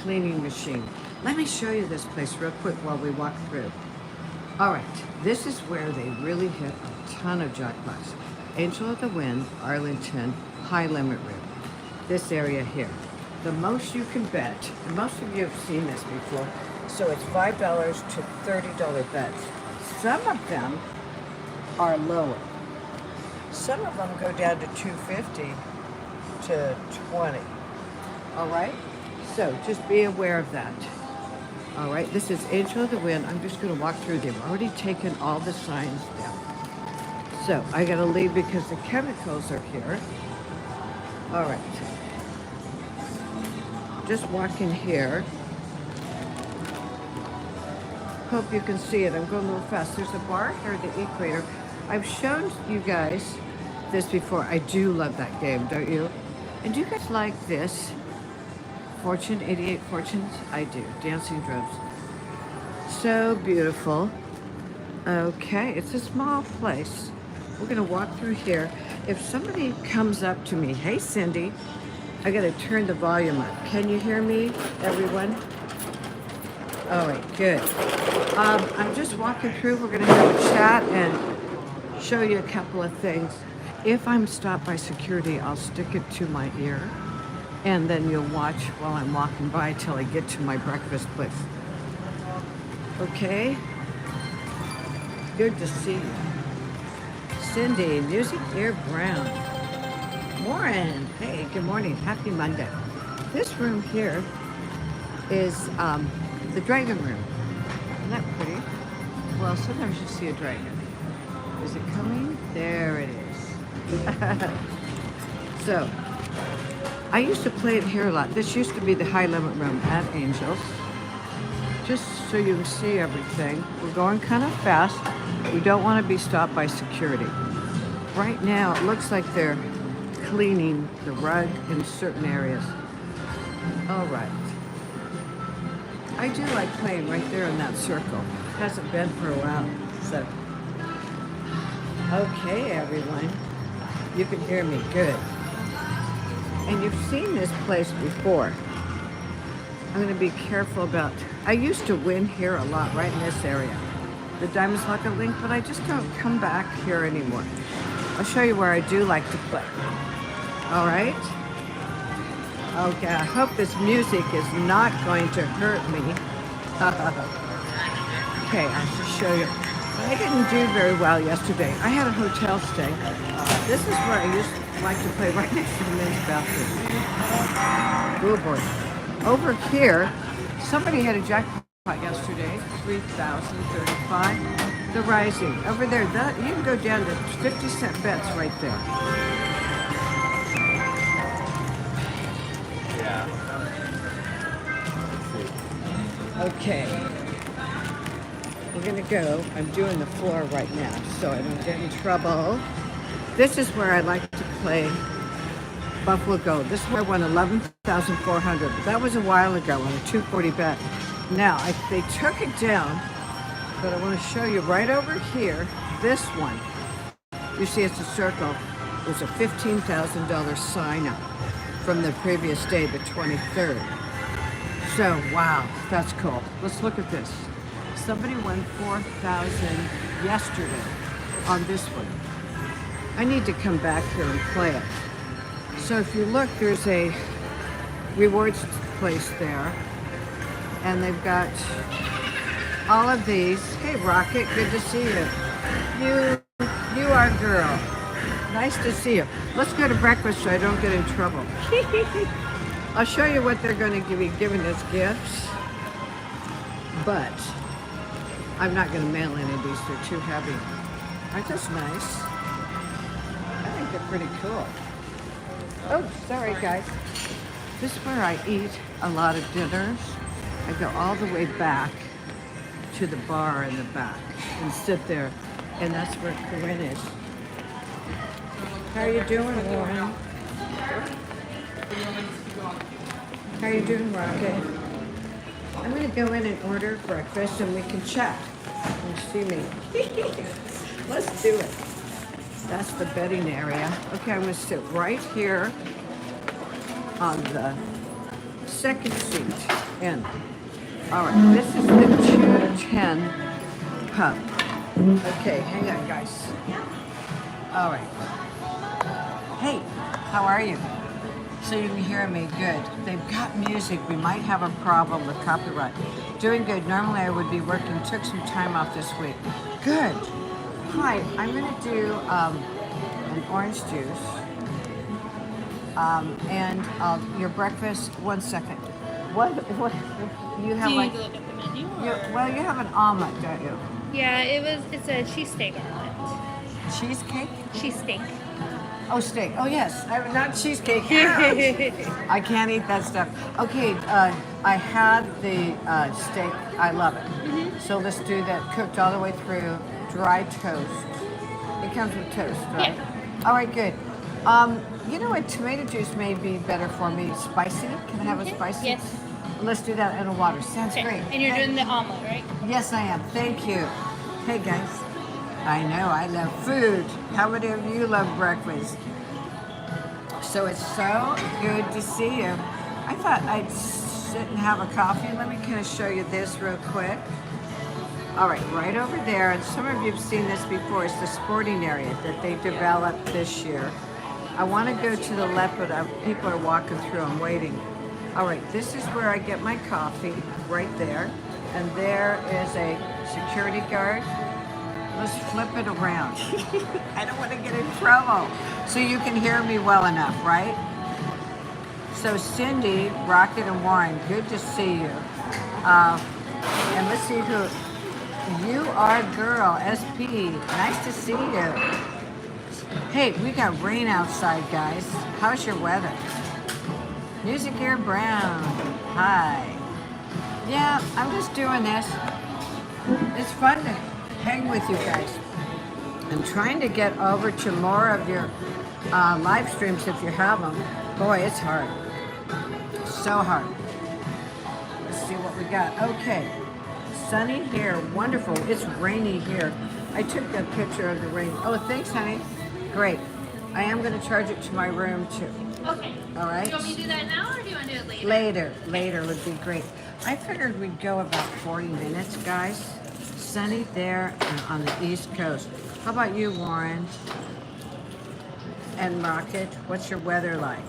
cleaning machine. Let me show you this place real quick while we walk through. All right, this is where they really hit a ton of jackpots. Angel of the Wind, Arlington, High Limit Room. This area here. The most you can bet, and most of you have seen this before, so it's $5 to $30 bets. Some of them are lower. Some of them go down to $2.50 to $20. All right? So just be aware of that. All right, this is Angel of the Wind. I'm just going to walk through. They've already taken all the signs down. So I got to leave because the chemicals are here. All right. Just walking here. Hope you can see it. I'm going a little fast. There's a bar here, the Equator. I've shown you guys this before. I do love that game, don't you? And do you guys like this? Fortune, 88 Fortunes? I do. Dancing Drums. So beautiful. Okay, it's a small place. We're gonna walk through here. If somebody comes up to me, hey Cindy, I gotta turn the volume up. Can you hear me, everyone? All right, good. I'm just walking through. We're gonna have a chat and show you a couple of things. If I'm stopped by security, I'll stick it to my ear. And then you'll watch while I'm walking by till I get to my breakfast place. Okay? Good to see you. Cindy, Music Dear Brown. Warren, hey, good morning. Happy Monday. This room here is the dragon room. Isn't that pretty? Well, sometimes you see a dragon. Is it coming? There it is. So, I used to play it here a lot. This used to be the High Limit Room at Angels. Just so you can see everything. We're going kind of fast. We don't want to be stopped by security. Right now, it looks like they're cleaning the rug in certain areas. All right. I do like playing right there in that circle. Hasn't been for a while, so. Okay, everyone. You can hear me, good. And you've seen this place before. I'm going to be careful about, I used to win here a lot, right in this area. The Diamonds Lucky Link, but I just don't come back here anymore. I'll show you where I do like to play. All right? Okay, I hope this music is not going to hurt me. Okay, I should show you. I didn't do very well yesterday. I had a hotel stay. This is where I used to like to play, right next to the men's bathroom. Oh boy. Over here, somebody had a jackpot yesterday, 3,035. The Rising. Over there, that you can go down to 50-cent bets right there. Okay. We're gonna go. I'm doing the floor right now, so I don't get in trouble. This is where I like to play Buffalo Gold. This is where I won 11,400, but that was a while ago on a 240 bet. Now, they took it down, but I want to show you right over here, this one. You see it's a circle. It was a $15,000 sign up from the previous day, the 23rd. So, wow, that's cool. Let's look at this. Somebody won 4,000 yesterday on this one. I need to come back here and play it. So if you look, there's a rewards place there. And they've got all of these. Hey, Rocket, good to see you. You are a girl. Nice to see you. Let's go to breakfast so I don't get in trouble. I'll show you what they're going to be giving as gifts. But I'm not going to mail any of these. They're too heavy. Aren't those nice? I think they're pretty cool. Oh, sorry, guys. This is where I eat a lot of dinners. I go all the way back to the bar in the back and sit there. And that's where Corinne is. How are you doing, Warren? How are you doing, Rocket? I'm going to go in and order breakfast and we can chat. You see me. Let's do it. That's the bedding area. Okay, I'm going to sit right here on the second seat in. All right, this is the 210 pub. Okay, hang on, guys. All right. Hey, how are you? So you can hear me good. They've got music. We might have a problem with copyright. Doing good. Normally I would be working. Took some time off this week. Good. Hi, I'm going to do an orange juice. And your breakfast. 1 second. What you have? Do you like? need to look at the menu? Well, you have an omelet, don't you? Yeah, it's a cheesesteak omelet. Cheesecake? Cheesesteak. Oh, steak. Oh, yes. Not cheesecake. I can't eat that stuff. Okay, I had the steak. I love it. So let's do that. Cooked all the way through. Dry toast. It comes with toast, right? Yeah. All right, good. You know what? Tomato juice may be better for me. Spicy? Can I have a spicy? Yes. Let's do that in a water. Sounds Okay. great. And you're doing the omelet, right? Yes, I am. Thank you. Hey, guys. I know, I love food. How many of you love breakfast? So it's so good to see you. I thought I'd sit and have a coffee. Let me kind of show you this real quick. All right over there, and some of you have seen this before, it's the sporting area that they developed this year. I want to go to the left, but people are walking through, I'm waiting. All right, this is where I get my coffee, right there. And there is a security guard. Let's flip it around. I don't want to get in trouble. So you can hear me well enough, right? So Cindy, Rocket, and Warren, good to see you. And let's see who, you are girl, SP, nice to see you. Hey, we got rain outside, guys. How's your weather? Music Ear Brown, hi. Yeah, I'm just doing this. It's fun to hang with you guys. I'm trying to get over to more of your live streams if you have them. Boy, it's hard. So hard. Let's see what we got. Okay. Sunny here. Wonderful. It's rainy here. I took a picture of the rain. Oh, thanks, honey. Great. I am going to charge it to my room, too. Okay. All right. Do you want me to do that now or do you want to do it later? Later would be great. I figured we'd go about 40 minutes, guys. Sunny there on the East Coast. How about you, Warren? And Rocket, what's your weather like?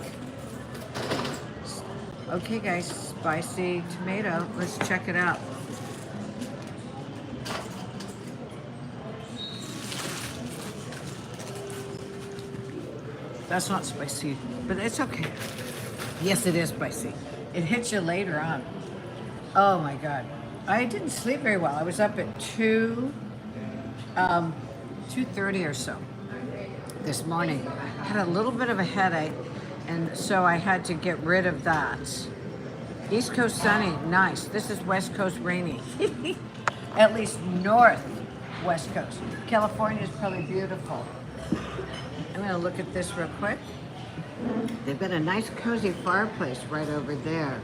Okay, guys, spicy tomato. Let's check it out. That's not spicy, but it's okay. Yes, it is spicy. It hits you later on. Oh my God. I didn't sleep very well. I was up at 2:30 or so this morning. Had a little bit of a headache, and so I had to get rid of that. East Coast sunny, nice. This is West Coast rainy. At least north West Coast. California is probably beautiful. I'm gonna look at this real quick. They've got a nice cozy fireplace right over there.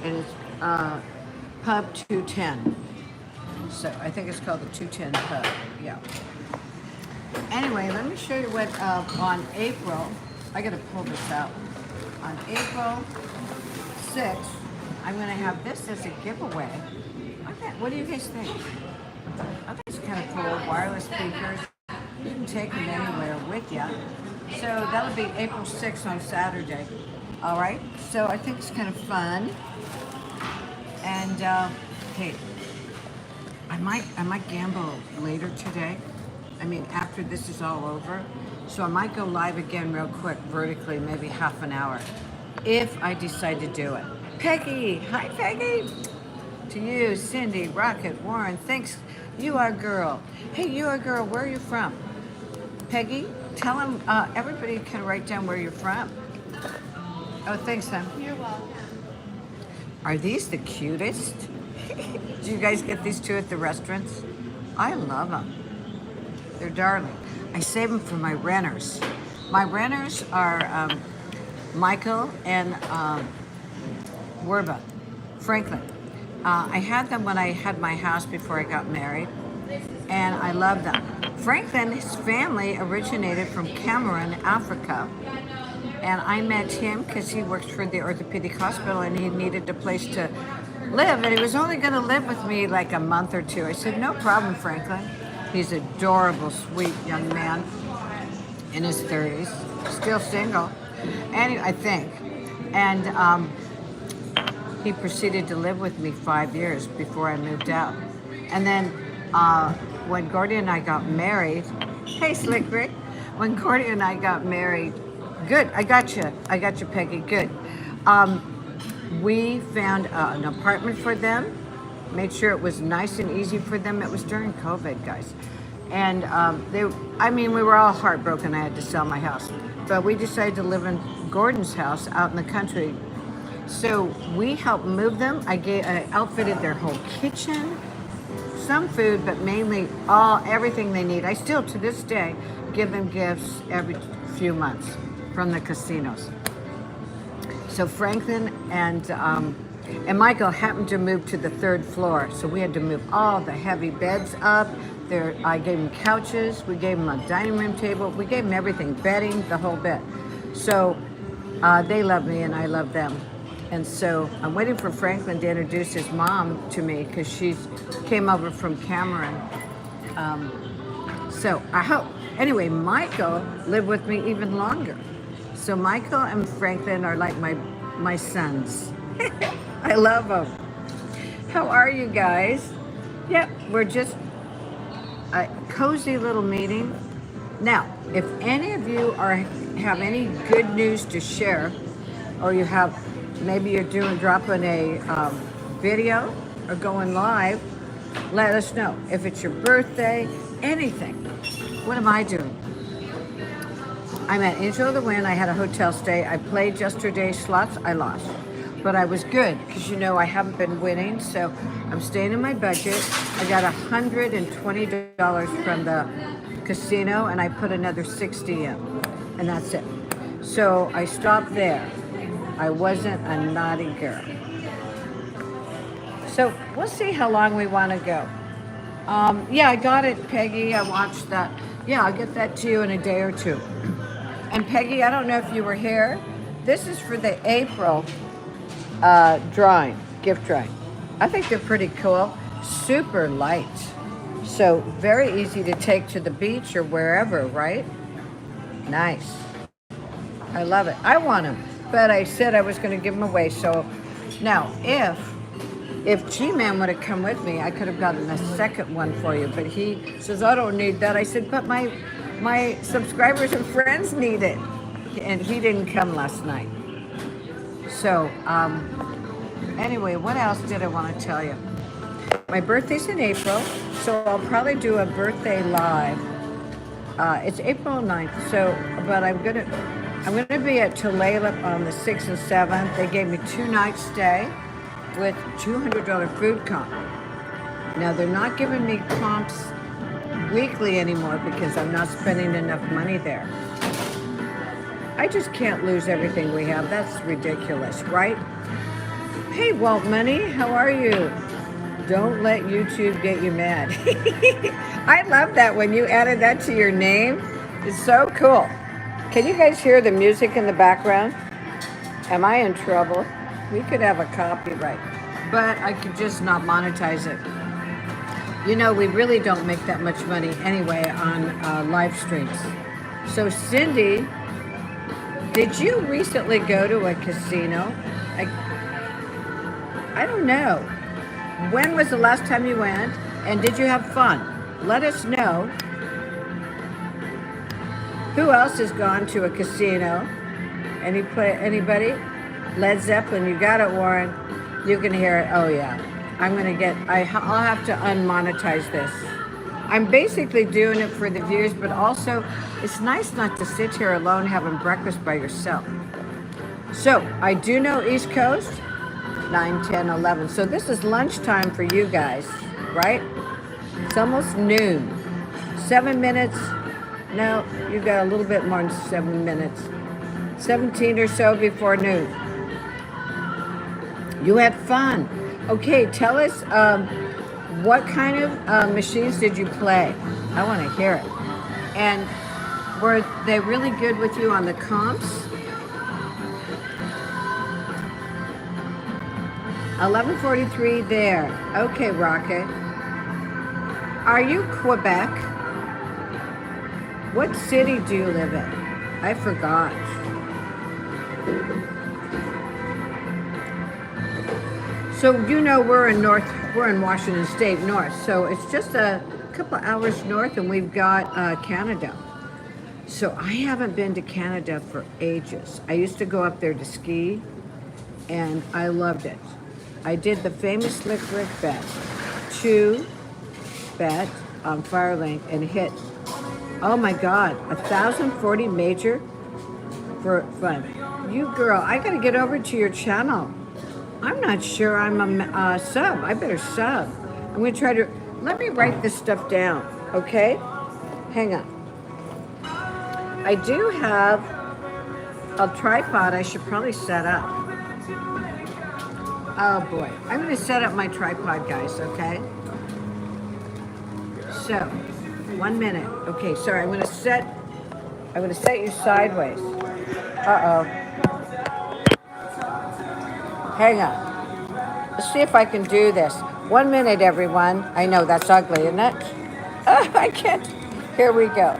And it's Pub 210. So I think it's called the 210 Pub, yeah. Anyway, let me show you what on April, I gotta pull this out. On April 6th, I'm gonna have this as a giveaway. What do you guys think? I think it's kind of cool, wireless speakers. You can take them anywhere with you. So that'll be April 6th on Saturday. All right, so I think it's kind of fun. And hey, I might gamble later today. I mean, after this is all over. So I might go live again real quick, vertically, maybe half an hour, if I decide to do it. Peggy, hi Peggy. To you, Cindy, Rocket, Warren, thanks. You are girl. Hey, you are girl, where are you from? Peggy, tell them, everybody can write down where you're from. Oh, thanks, hon. You're welcome. Are these the cutest? Do you guys get these two at the restaurants? I love them. They're darling. I save them for my renters. My renters are Michael and Werba, Franklin. I had them when I had my house before I got married, and I love them. Franklin, his family originated from Cameroon, Africa, And I met him because he works for the orthopedic hospital and he needed a place to live. And he was only going to live with me like a month or two. I said, no problem, Franklin. He's adorable, sweet young man in his 30s, still single, and I think. And he proceeded to live with me 5 years before I moved out. And then when Gordy and I got married, hey Slick Rick, when Gordy and I got married, good, I got you, Peggy, good. We found an apartment for them, made sure it was nice and easy for them. It was during COVID, guys. And we were all heartbroken I had to sell my house. But we decided to live in Gordon's house out in the country. So we helped move them. I outfitted their whole kitchen, some food, but mainly everything they need. I still, to this day, give them gifts every few months from the casinos. So Franklin and Michael happened to move to the 3rd floor, so we had to move all the heavy beds up. I gave them couches, we gave them a dining room table, we gave them everything, bedding, the whole bit. So they love me and I love them. And so I'm waiting for Franklin to introduce his mom to me because she came over from Cameron. So I hope. Anyway, Michael lived with me even longer. So Michael and Franklin are like my sons. I love them. How are you guys? Yep, we're just a cozy little meeting. Now, if any of you have any good news to share, or you have, maybe you're dropping a video or going live, let us know. If it's your birthday, anything. What am I doing? I'm at Angel of the Wind. I had a hotel stay. I played yesterday's slots. I lost. But I was good because, I haven't been winning. So I'm staying in my budget. I got $120 from the casino and I put another 60 in. And that's it. So I stopped there. I wasn't a naughty girl. So we'll see how long we want to go. Yeah, I got it, Peggy. I watched that. Yeah, I'll get that to you in a day or two. And Peggy, I don't know if you were here. This is for the April drawing, gift drawing. I think they're pretty cool. Super light. So very easy to take to the beach or wherever, right? Nice. I love it. I want them, but I said I was going to give them away. So now, if G-Man would have come with me, I could have gotten a second one for you. But he says, I don't need that. I said, but my subscribers and friends need it. And he didn't come last night. So, anyway, what else did I want to tell you? My birthday's in April, so I'll probably do a birthday live. It's April 9th, so, but I'm gonna be at Tulalip on the 6th and 7th. They gave me 2 nights stay with $200 food comp. Now they're not giving me comps weekly anymore because I'm not spending enough money there. I just can't lose everything we have. That's ridiculous, right? Hey, Walt Money, how are you? Don't let YouTube get you mad. I love that when you added that to your name. It's so cool. Can you guys hear the music in the background? Am I in trouble? We could have a copyright, but I could just not monetize it. We really don't make that much money anyway on live streams. So Cindy, did you recently go to a casino? I don't know. When was the last time you went? And did you have fun? Let us know. Who else has gone to a casino? Anybody? Led Zeppelin, you got it, Warren. You can hear it. Oh yeah. I'll have to unmonetize this. I'm basically doing it for the views, but also it's nice not to sit here alone having breakfast by yourself. So I do know East Coast, 9, 10, 11. So this is lunchtime for you guys, right? It's almost noon. 7 minutes. No, you got a little bit more than 7 minutes. 17 or so before noon. You had fun. Okay, tell us what kind of machines did you play? I want to hear it. And were they really good with you on the comps? 11:43 there. Okay, Rocket. Are you Quebec? What city do you live in? I forgot. So you know we're in Washington State North. So it's just a couple hours north, and we've got Canada. So I haven't been to Canada for ages. I used to go up there to ski, and I loved it. I did the famous Slick Rick bet, 2 bet on Firelink and hit, oh my God, 1,040 major for fun. You girl, I gotta get over to your channel. I'm not sure I'm a sub. I better sub. I'm gonna try to, let me write this stuff down, okay? Hang on. I do have a tripod I should probably set up. Oh boy, I'm gonna set up my tripod, guys, okay? So, 1 minute. Okay, sorry, I'm gonna set you sideways. Uh-oh. Hang on. Let's see if I can do this. 1 minute, everyone. I know that's ugly, isn't it? I can't. Here we go.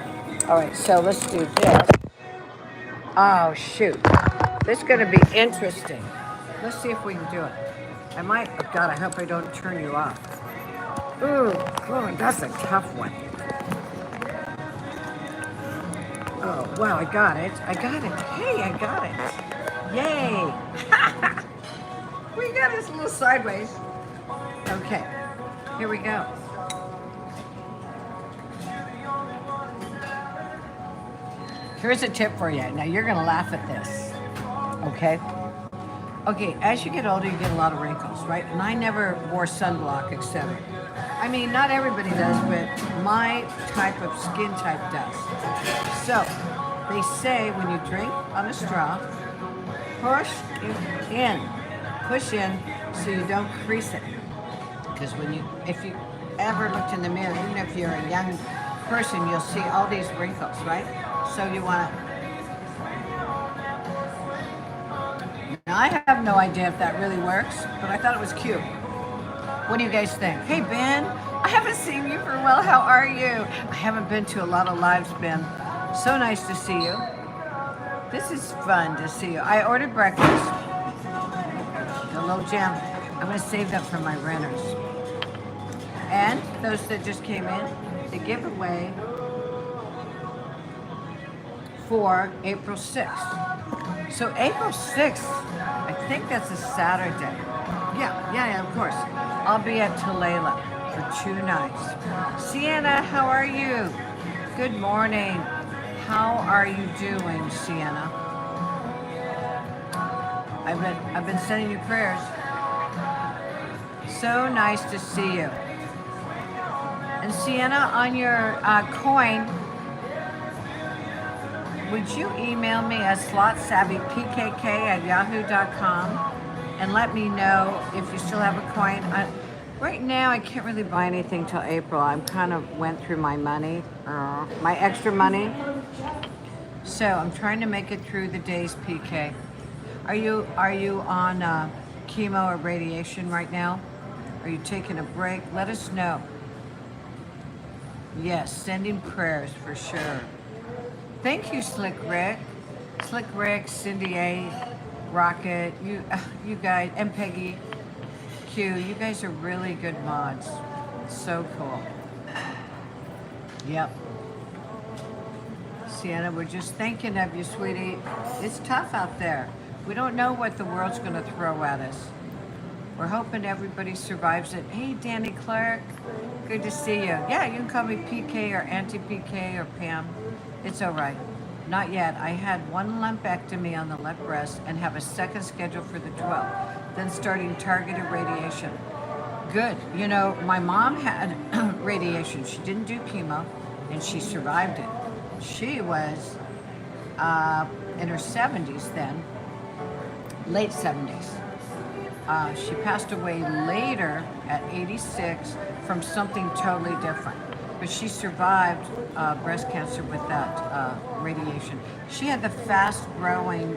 All right, so let's do this. Oh, shoot. This is gonna be interesting. Let's see if we can do it. I might, oh God, I hope I don't turn you off. Ooh, oh, that's a tough one. Oh, wow, I got it. I got it. Hey, I got it. Yay. We got us a little sideways. Okay, here we go. Here's a tip for you. Now, you're gonna laugh at this, okay? Okay, as you get older, you get a lot of wrinkles, right? And I never wore sunblock, etc. I mean, not everybody does, but my type of skin type does. So, they say when you drink on a straw, push in so you don't crease it. Because if you ever looked in the mirror, even if you're a young person, you'll see all these wrinkles, right? So you want to. Now, I have no idea if that really works, but I thought it was cute. What do you guys think? Hey, Ben, I haven't seen you for a while. How are you? I haven't been to a lot of lives, Ben. So nice to see you. This is fun to see you. I ordered breakfast. A little jam. I'm going to save that for my renters. And those that just came in, the giveaway for April 6th. So April 6th, I think that's a Saturday. Yeah, of course. I'll be at Tulalip for 2 nights. Sienna, how are you? Good morning. How are you doing, Sienna? I've been sending you prayers. So nice to see you. And Sienna, on your coin, would you email me at slotsavvypkk@yahoo.com and let me know if you still have a coin? Right now, I can't really buy anything till April. I kind of went through my money, my extra money. So I'm trying to make it through the day's PK. Are you on chemo or radiation right now? Are you taking a break? Let us know. Yes, sending prayers for sure. Thank you, Slick Rick. Slick Rick, Cindy A, Rocket, you guys, and Peggy Q. You guys are really good mods. So cool. Yep. Sienna, we're just thinking of you, sweetie. It's tough out there. We don't know what the world's going to throw at us. We're hoping everybody survives it. Hey, Danny Clark, good to see you. Yeah, you can call me PK or Auntie-PK or Pam. It's all right. Not yet. I had 1 lumpectomy on the left breast and have a second scheduled for the 12th, then starting targeted radiation. Good. You know, my mom had radiation. She didn't do chemo, and she survived it. She was in her 70s then, late 70s. She passed away later at 86 from something totally different. But she survived breast cancer with that radiation. She had the fast-growing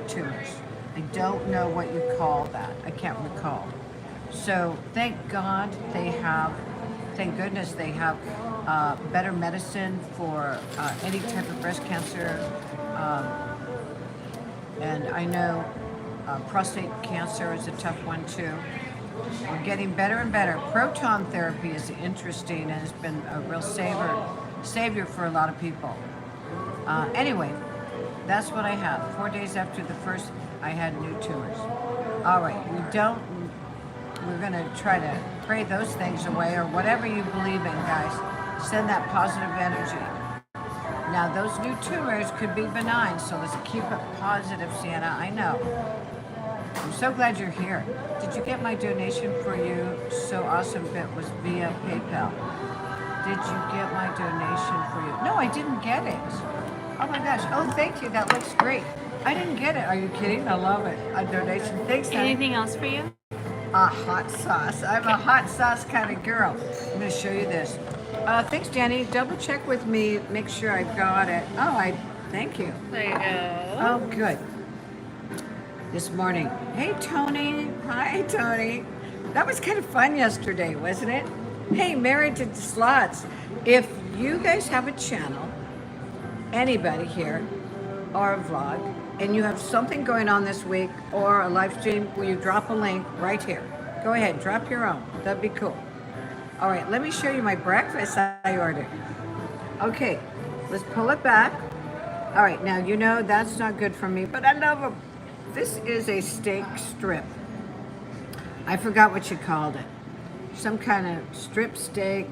tumors. I don't know what you call that. I can't recall. So thank God thank goodness they have better medicine for any type of breast cancer. Um, and I know prostate cancer is a tough one too. We're getting better and better. Proton therapy is interesting and has been a real savior for a lot of people. Anyway, that's what I have. 4 days after the first, I had new tumors. All right, we're going to try to pray those things away or whatever you believe in, guys. Send that positive energy. Now, those new tumors could be benign, so let's keep it positive, Sienna. I know. I'm so glad you're here. Did you get my donation for you? So awesome bit was via PayPal. Did you get my donation for you? No, I didn't get it. Oh my gosh. Oh, thank you. That looks great. I didn't get it. Are you kidding? I love it. A donation. Thanks, honey. Anything else for you? A hot sauce. I'm a hot sauce kind of girl. I'm going to show you this. Thanks, Danny. Double check with me. Make sure I got it. Oh, thank you. There you go. Oh, good. This morning. Hey, Tony. Hi, Tony. That was kind of fun yesterday, wasn't it? Hey, Married to Slots. If you guys have a channel, anybody here, or a vlog, and you have something going on this week or a live stream, will you drop a link right here? Go ahead, drop your own. That'd be cool. All right, let me show you my breakfast I ordered. Okay, let's pull it back. All right, now you know that's not good for me, but I love them. This is a steak strip. I forgot what you called it. Some kind of strip steak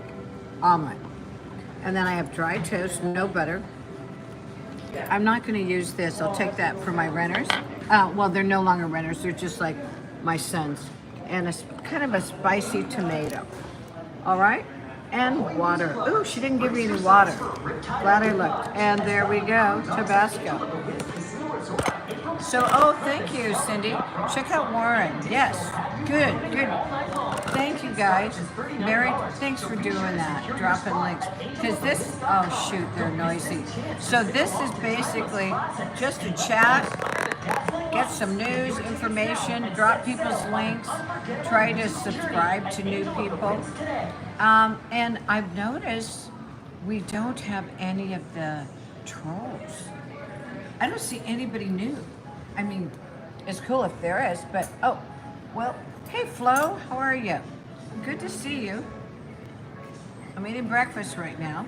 omelet. And then I have dry toast, no butter. I'm not going to use this. I'll take that for my renters. Well, they're no longer renters. They're just like my sons. And kind of a spicy tomato. All right? And water. Ooh, she didn't give me any water. Glad I looked. And there we go, Tabasco. So, oh, thank you, Cindy. Check out Warren. Yes, good. Thank you, guys. Mary, thanks for doing that, dropping links. Because this, oh shoot, they're noisy. So this is basically just a chat, get some news, information, drop people's links, try to subscribe to new people. And I've noticed we don't have any of the trolls. I don't see anybody new. I mean, it's cool if there is, but, oh, well, hey, Flo, how are you? Good to see you. I'm eating breakfast right now.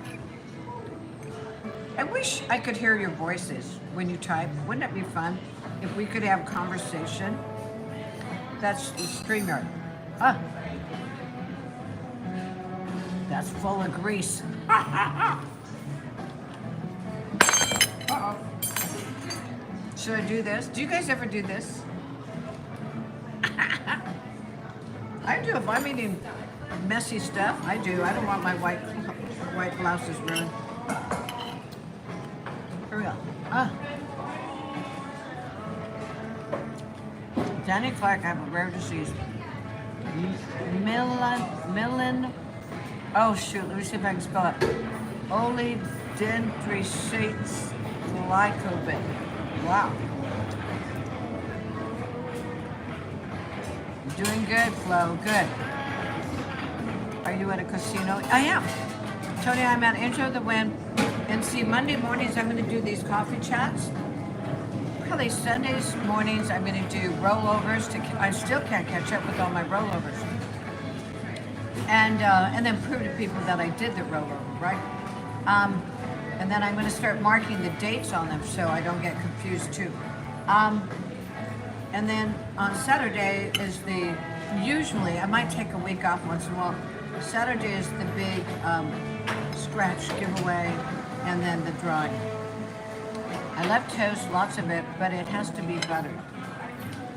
I wish I could hear your voices when you type. Wouldn't it be fun if we could have conversation? That's the StreamYard. That's full of grease. Uh-oh. Should I do this? Do you guys ever do this? I do. If I'm eating messy stuff, I do. I don't want my white blouses ruined. Here we go. Danny Clark, I have a rare disease. Millen. Oh shoot, let me see if I can spell it. Oligodendrocytes glycogen. Wow. Doing good, Flo. Good. Are you at a casino? I am. Tony, I'm at Intro the Wind. And see, Monday mornings I'm going to do these coffee chats. Probably Sundays mornings I'm going to do rollovers. I still can't catch up with all my rollovers. And then prove to people that I did the rollover, right? And then I'm going to start marking the dates on them so I don't get confused too. And then on Saturday is usually, I might take a week off once in a while. Saturday is the big scratch giveaway and then the drawing. I love toast, lots of it, but it has to be buttered.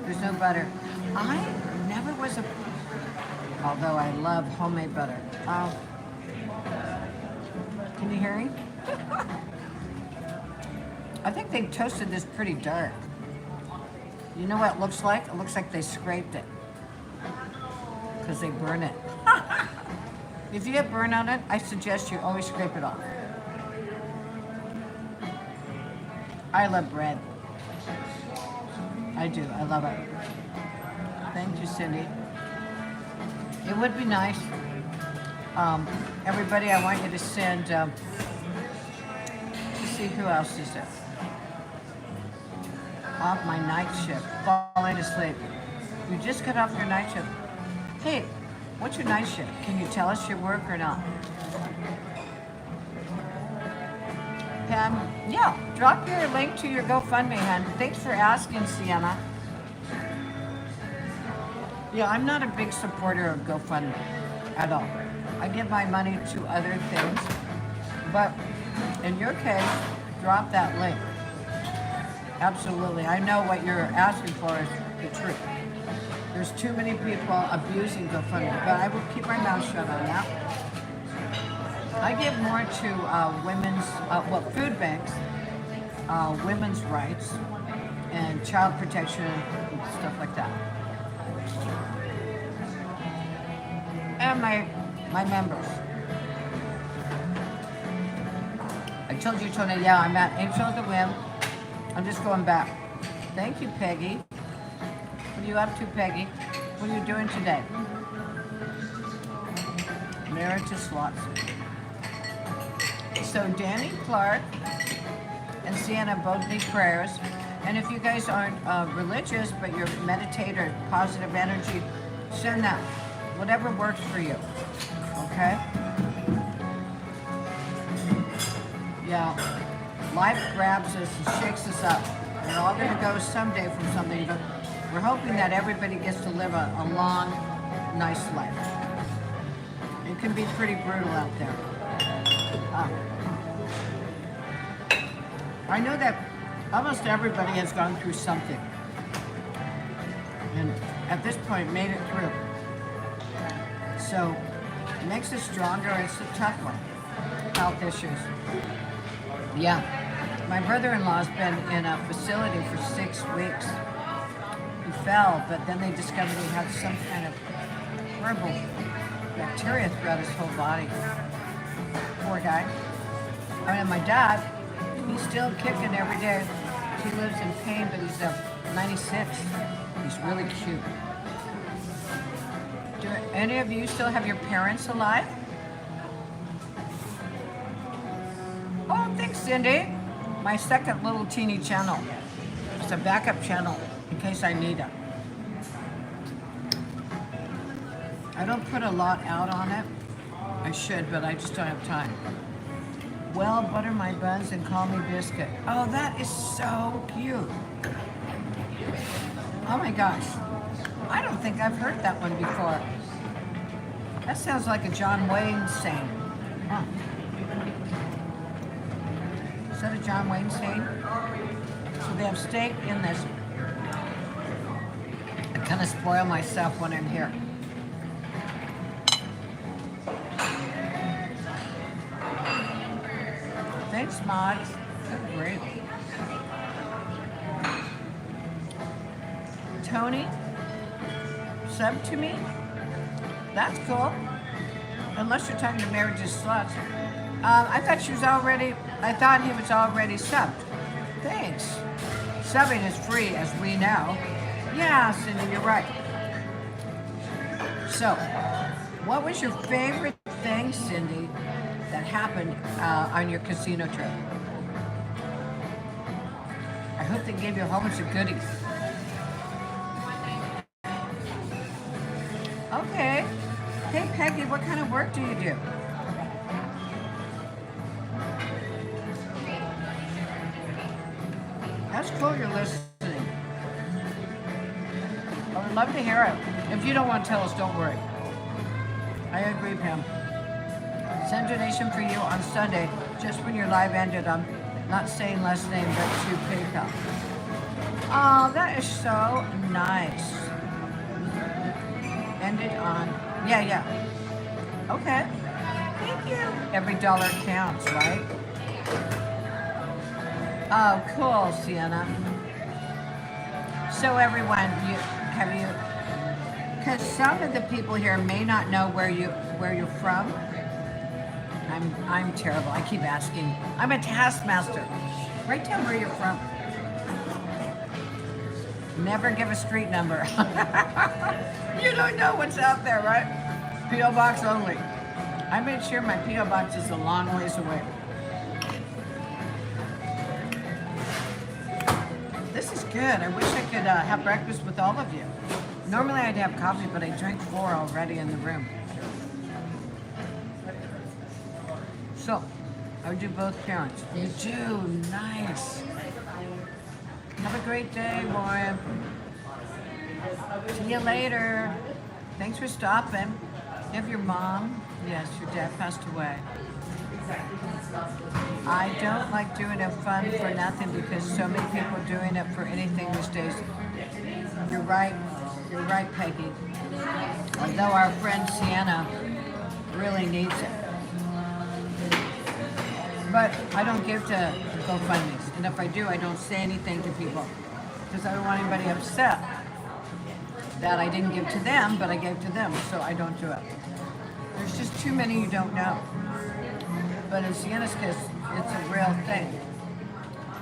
There's no butter. I never was although I love homemade butter. Can you hear me? I think they toasted this pretty dark. You know what it looks like? It looks like they scraped it. Because they burn it. If you get burn on it, I suggest you always scrape it off. I love bread. I do. I love it. Thank you, Cindy. It would be nice. Everybody, I want you to send, let's see who else is it. Off my night shift, falling asleep. You just got off your night shift. Hey, what's your night shift? Can you tell us your work or not? Pam, yeah, drop your link to your GoFundMe, hon. Thanks for asking, Sienna. Yeah, I'm not a big supporter of GoFundMe at all. I give my money to other things, but in your case, drop that link. Absolutely. I know what you're asking for is the truth. There's too many people abusing GoFundMe, but I will keep my mouth shut on that. I give more to women's, food banks, women's rights, and child protection, and stuff like that. And my members. I told you, Tony, yeah, I'm at Angel of the Wind. I'm just going back. Thank you, Peggy. What are you up to, Peggy? What are you doing today? Married to slots. So Danny Clark and Sienna both need prayers. And if you guys aren't religious, but you're meditator, positive energy, send that. Whatever works for you. Okay? Yeah. Life grabs us and shakes us up. We're all going to go someday from something, but we're hoping that everybody gets to live a long, nice life. It can be pretty brutal out there. I know that almost everybody has gone through something, and at this point made it through. So it makes us stronger. It's a tough one. Health issues. Yeah. My brother-in-law's been in a facility for 6 weeks. He fell, but then they discovered he had some kind of horrible bacteria throughout his whole body. Poor guy. And my dad, he's still kicking every day. He lives in pain, but he's 96. He's really cute. Do any of you still have your parents alive? Oh, thanks, Cindy. My second little teeny channel. It's a backup channel in case I need it. I don't put a lot out on it. I should, but I just don't have time. Well, butter my buns and call me Biscuit. Oh, that is so cute. Oh my gosh. I don't think I've heard that one before. That sounds like a John Wayne saying. Huh. Is that a John Wayne saying? So they have steak in this. I kind of spoil myself when I'm here. Thanks, Mods. That's great. Tony, sub to me? That's cool. Unless you're talking to Marriage to Sluts. I thought he was already subbed. Thanks. Subbing is free, as we know. Yeah, Cindy, you're right. So, what was your favorite thing, Cindy, that happened on your casino trip? I hope they gave you a whole bunch of goodies. Okay. Hey, Peggy, what kind of work do you do? That's cool you're listening. I would love to hear it. If you don't want to tell us, don't worry. I agree, Pam. Send donation for you on Sunday, just when your live ended. I'm not saying last name, but to PayPal. Oh, that is so nice. Ended on, yeah. Okay. Thank you. Every dollar counts, right? Oh, cool, Sienna. So everyone, because some of the people here may not know where you're from. I'm terrible. I keep asking. I'm a taskmaster. Write down where you're from. Never give a street number. You don't know what's out there, right? P.O. box only. I made sure my P.O. box is a long ways away. This is good. I wish I could have breakfast with all of you. Normally I'd have coffee, but I drank 4 already in the room. So, I would do both parents. You do, nice. Have a great day, Warren. See you later. Thanks for stopping. You have your mom? Yes, your dad passed away. I don't like doing it fun for nothing because so many people are doing it for anything these days. You're right, Peggy. Although our friend Sienna really needs it. But I don't give to GoFundMes, and if I do, I don't say anything to people because I don't want anybody upset that I didn't give to them, but I gave to them, so I don't do it. There's just too many you don't know. But in Sienna's case, it's a real thing.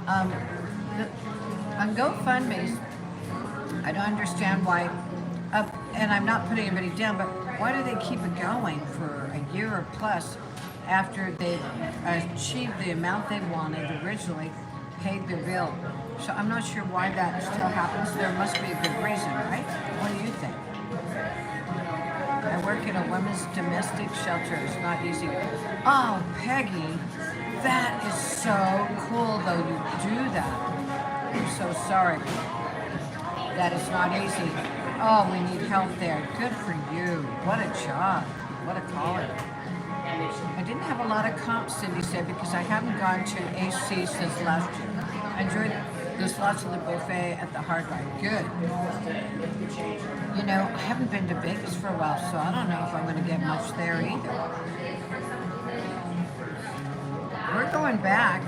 On GoFundMes, I don't understand why, and I'm not putting anybody down, but why do they keep it going for a year or plus after they achieved the amount they wanted originally, paid their bill? So I'm not sure why that still happens. There must be a good reason, right? What do you think? I work in a women's domestic shelter. It's not easy. Oh, Peggy, that is so cool, though you do that. I'm so sorry. That is not easy. Oh, we need help there. Good for you. What a job. What a calling. I didn't have a lot of comps, Cindy said, because I haven't gone to AC since last year. I enjoyed there's lots of the buffet at the Hard Rock. Good. You know, I haven't been to Vegas for a while, so I don't know if I'm going to get much there either. We're going back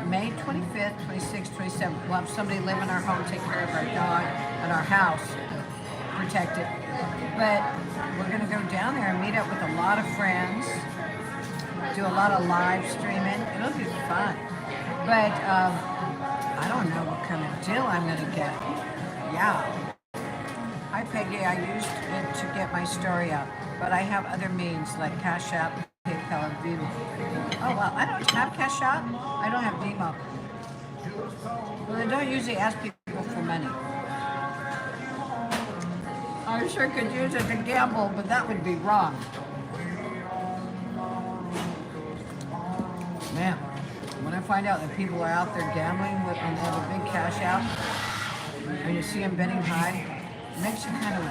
May 25th, 26th, 27th. We'll have somebody live in our home, take care of our dog and our house, protect it. But we're going to go down there and meet up with a lot of friends, do a lot of live streaming. It'll be fun. But I don't know what kind of deal I'm going to get. Yeah. Hi, Peggy. I used it to get my story up, but I have other means like Cash App, PayPal, and Venmo. Oh, well, I don't have Cash App. I don't have Venmo. Well, I don't usually ask people for money. I sure could use it to gamble, but that would be wrong. Man, when I find out that people are out there gambling with and they have a big cash out, and you see them betting high, it makes you kind of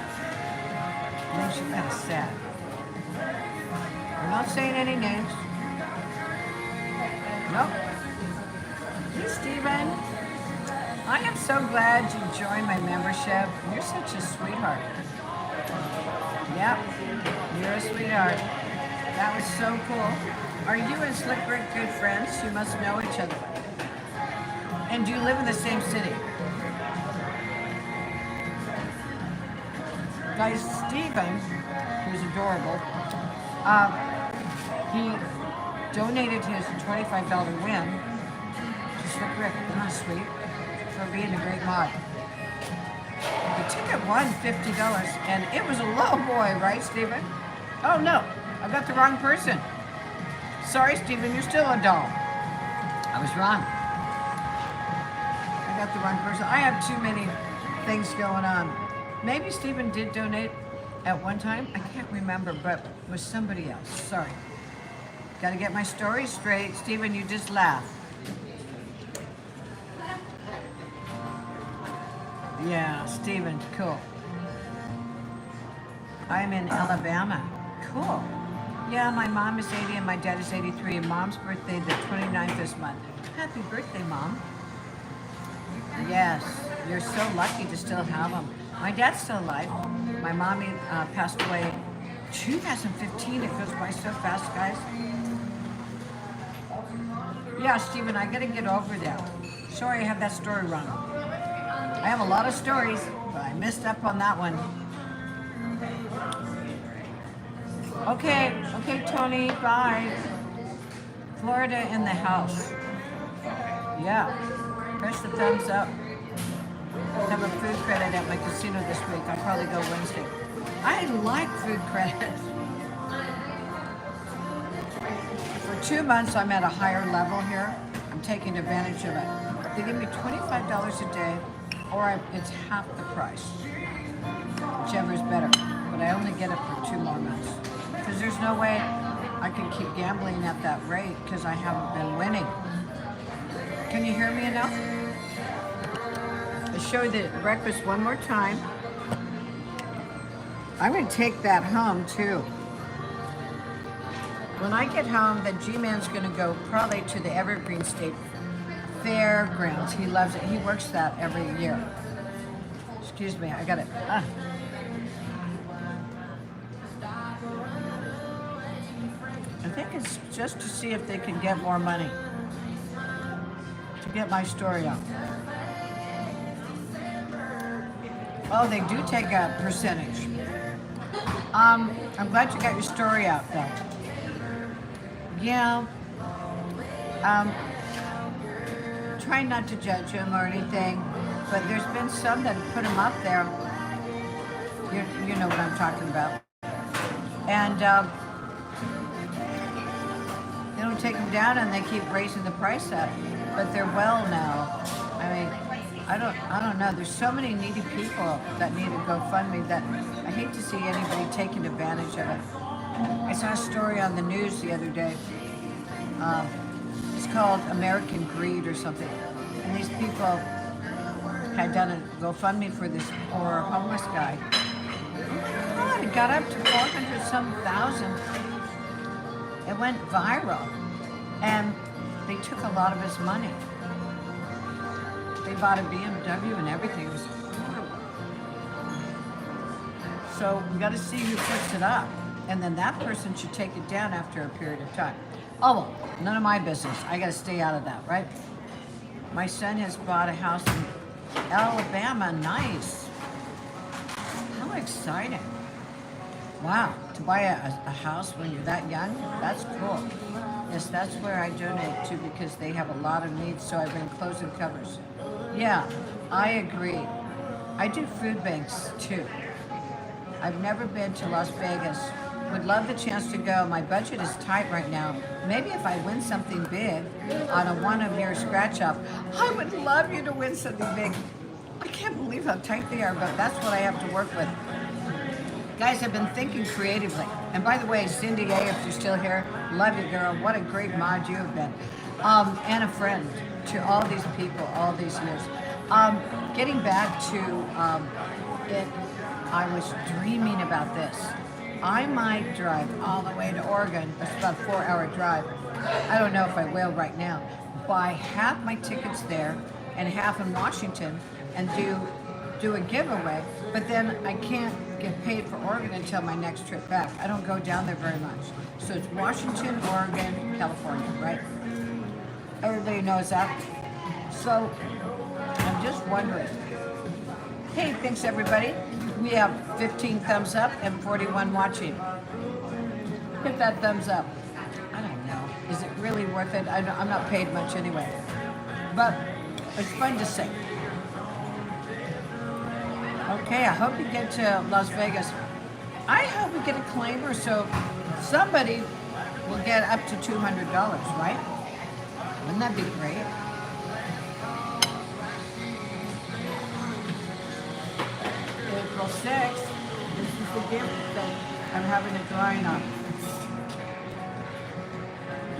sad. We're not saying any names. Nope. Hey, Steven. I am so glad you joined my membership. You're such a sweetheart. Yep, you're a sweetheart. That was so cool. Are you and Slick Rick good friends? You must know each other. And do you live in the same city? Guys, Steven, who's adorable, he donated his $25 win to Slick Rick. Isn't that sweet? For being a great mod. The ticket won $50, and it was a little boy, right, Steven? Oh no, I got the wrong person. Sorry, Steven, you're still a doll. I was wrong. I got the wrong person. I have too many things going on. Maybe Steven did donate at one time. I can't remember, but it was somebody else. Sorry. Got to get my story straight. Steven, you just laughed. Yeah, Steven, cool. I'm in Alabama. Cool. Yeah, my mom is 80 and my dad is 83. And Mom's birthday the 29th this month. Happy birthday, Mom. Yes, you're so lucky to still have them. My dad's still alive. My mommy passed away 2015. It goes by so fast, guys. Yeah, Steven, I gotta get over that. Sorry, I have that story wrong. I have a lot of stories, but I messed up on that one. Okay, Tony, bye. Florida in the house. Yeah, press the thumbs up. have a food credit at my casino this week. I'll probably go Wednesday. I like food credits. For 2 months, I'm at a higher level here. I'm taking advantage of it. They give me $25 a day, or it's half the price, whichever is better. But I only get it for 2 more months because there's no way I can keep gambling at that rate because I haven't been winning. Can you hear me enough? I'll show you the breakfast one more time. I'm going to take that home too. When I get home, the G-Man's going to go probably to the Evergreen State Fairgrounds. He loves it. He works that every year. Excuse me, I got it. I think it's just to see if they can get more money to get my story out. Oh, they do take a percentage. I'm glad you got your story out though. Yeah. Trying not to judge him or anything, but there's been some that have put him up there. You know what I'm talking about. And they don't take him down, and they keep raising the price up. But they're well now. I mean, I don't know. There's so many needy people that need a GoFundMe that I hate to see anybody taking advantage of it. I saw a story on the news the other day. It's called American Greed or something. And these people had done a GoFundMe for this poor homeless guy. Oh my God, it got up to 400-some thousand. It went viral. And they took a lot of his money. They bought a BMW and everything. It was horrible. So we got to see who puts it up. And then that person should take it down after a period of time. Oh, well, none of my business. I got to stay out of that, right? My son has bought a house in Alabama. Nice. How exciting. Wow, to buy a house when you're that young, that's cool. Yes, that's where I donate to because they have a lot of needs, so I bring clothes and covers. Yeah, I agree. I do food banks too. I've never been to Las Vegas. Would love the chance to go. My budget is tight right now. Maybe if I win something big on a one-of-your scratch-off, I would love you to win something big. I can't believe how tight they are, but that's what I have to work with. Guys, I've been thinking creatively. And by the way, Cindy A, if you're still here, love you, girl. What a great mod you have been. And a friend to all these people, all these years. Getting back to it, I was dreaming about this. I might drive all the way to Oregon. It's about a 4-hour drive. I don't know if I will right now. Buy half my tickets there and half in Washington and do a giveaway. But then I can't get paid for Oregon until my next trip back. I don't go down there very much. So it's Washington, Oregon, California, right? Everybody knows that. So I'm just wondering. Hey, thanks everybody. We have 15 thumbs up and 41 watching. Hit that thumbs up. I don't know. Is it really worth it? I'm not paid much anyway. But it's fun to sing. Okay, I hope you get to Las Vegas. I hope we get a claimer so somebody will get up to $200, right? Wouldn't that be great? April 6th, this is the gift that I'm having a drawing on.